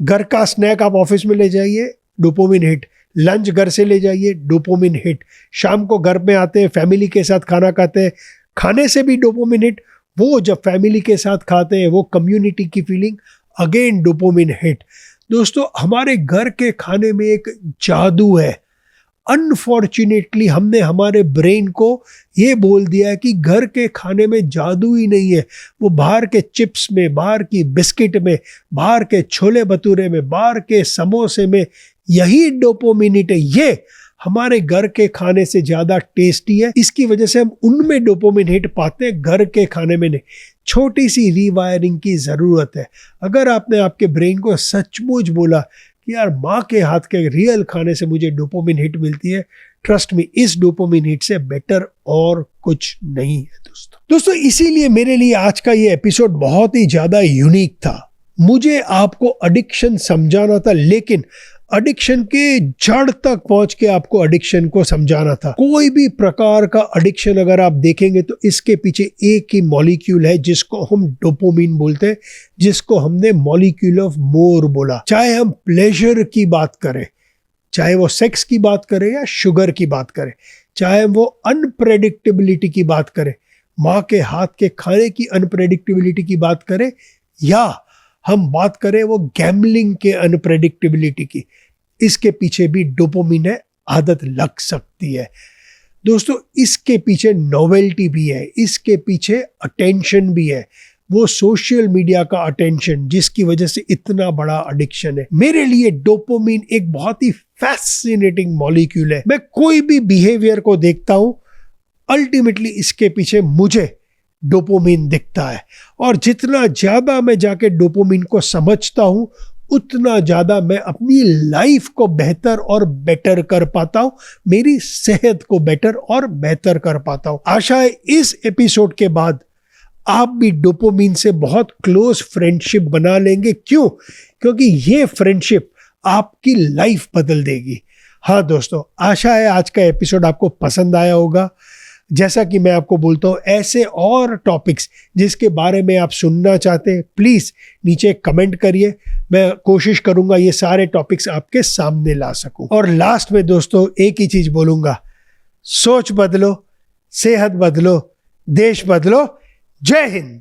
घर का स्नैक आप ऑफिस में ले जाइए, डोपामिन हिट। लंच घर से ले जाइए, डोपामिन हिट। शाम को घर में आते हैं, फैमिली के साथ खाना खाते हैं, खाने से भी डोपामिन हिट। वो जब फैमिली के साथ खाते हैं, वो कम्युनिटी की फीलिंग, अगेन डोपामिन हिट। दोस्तों, हमारे घर के खाने में एक जादू है। अनफॉर्चुनेटली हमने हमारे ब्रेन को ये बोल दिया है कि घर के खाने में जादू ही नहीं है। वो बाहर के चिप्स में, बाहर की बिस्किट में, बाहर के छोले भटूरे में, बाहर के समोसे में यही डोपामिन हिट है। ये हमारे घर के खाने से ज्यादा टेस्टी है। इसकी वजह से हम उनमें डोपामिन हिट पाते हैं, घर के खाने में नहीं। छोटी सी रीवायरिंग की जरूरत है। अगर आपने आपके ब्रेन को सचमुच बोला कि यार माँ के हाथ के रियल खाने से मुझे डोपामिन हिट मिलती है, ट्रस्ट मी, इस डोपामिन हिट से बेटर और कुछ नहीं है दोस्तों। इसीलिए मेरे लिए आज का ये एपिसोड बहुत ही ज्यादा यूनिक था। मुझे आपको एडिक्शन समझाना था, लेकिन एडिक्शन के जड़ तक पहुंच के आपको एडिक्शन को समझाना था। कोई भी प्रकार का एडिक्शन अगर आप देखेंगे तो इसके पीछे एक ही मॉलिक्यूल है जिसको हम डोपामिन बोलते हैं, जिसको हमने मॉलिक्यूल ऑफ मोर बोला। चाहे हम प्लेजर की बात करें, चाहे वो सेक्स की बात करें या शुगर की बात करें, चाहे वो अनप्रेडिक्टेबिलिटी की बात करें, माँ के हाथ के खाने की अनप्रेडिक्टेबिलिटी की बात करें, या हम बात करें वो गैम्बलिंग के अनप्रेडिक्टेबिलिटी की, इसके पीछे भी डोपामिन है, आदत लग सकती है। दोस्तों, इसके पीछे नोवेल्टी भी है, इसके पीछे अटेंशन भी है, वो सोशल मीडिया का अटेंशन, जिसकी वजह से इतना बड़ा एडिक्शन है। मेरे लिए डोपामिन एक बहुत ही फैसिनेटिंग मॉलिक्यूल है। मैं कोई भी बिहेवियर को देखता हूं, अल्टीमेटली इसके पीछे मुझे डोपामिन दिखता है। और जितना ज्यादा मैं जाके डोपामिन को समझता हूं, उतना ज्यादा मैं अपनी लाइफ को बेहतर और बेटर कर पाता हूं, मेरी सेहत को बेटर और बेहतर कर पाता हूं। आशा है इस एपिसोड के बाद आप भी डोपामिन से बहुत क्लोज फ्रेंडशिप बना लेंगे। क्यों? क्योंकि ये फ्रेंडशिप आपकी लाइफ बदल देगी। हाँ दोस्तों, आशा है आज का एपिसोड आपको पसंद आया होगा। जैसा कि मैं आपको बोलता हूँ, ऐसे और टॉपिक्स जिसके बारे में आप सुनना चाहते हैं, प्लीज़ नीचे कमेंट करिए। मैं कोशिश करूँगा ये सारे टॉपिक्स आपके सामने ला सकूँ। और लास्ट में दोस्तों एक ही चीज़ बोलूँगा, सोच बदलो, सेहत बदलो, देश बदलो। जय हिंद।